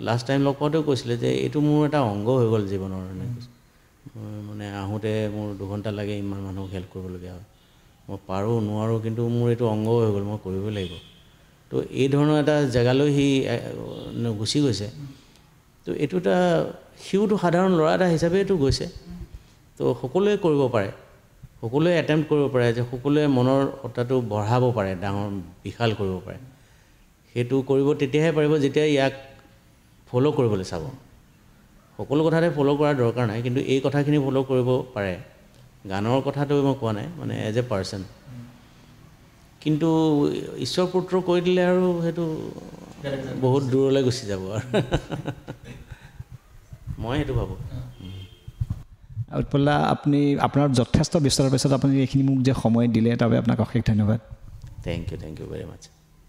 লাষ্ট টাইম লগ পাওঁতেও কৈছিলে যে এইটো মোৰ এটা অংগ হৈ গ'ল জীৱনৰ মানে আহোঁতে মোৰ 2 ঘণ্টা লাগে ইমান মানুহক হেল্প কৰিবলগীয়া হয় মই পাৰোঁ নোৱাৰোঁ কিন্তু মোৰ এইটো অংগ হৈ গ'ল মই কৰিবই লাগিব তো এই ধৰণৰ এটা জেগালৈ সি গুচি গৈছে তো এইটো এটা সিওতো সাধাৰণ ল'ৰা এটা হিচাপেতো গৈছে তো সকলোৱে কৰিব পাৰে সকলোৱে এটেম্প্ট কৰিব পাৰে যে সকলোৱে মনৰ সত্তাটো বঢ়াব পাৰে ডাঙৰ বিশাল কৰিব পাৰে সেইটো কৰিব তেতিয়াহে পাৰিব যেতিয়া ইয়াক ফ'ল' কৰিবলৈ চাব সকলো কথাতে ফ'ল' কৰাৰ দৰকাৰ নাই কিন্তু এই কথাখিনি ফ'ল' কৰিব পাৰে গানৰ কথাটো মই কোৱা নাই মানে এজ এ পাৰ্চন কিন্তু ঈশ্বৰ পুত্ৰ কৈ দিলে আৰু সেইটো বহুত দূৰলৈ গুচি যাব আৰু মই সেইটো ভাবোঁ উৎপলদা আপুনি আপোনাৰ যথেষ্ট ব্যস্ততাৰ পিছত আপুনি এইখিনি মোক যে সময় দিলে তাৰ বাবে আপোনাক অশেষ ধন্যবাদ থেংক ইউ ভেৰি মাছ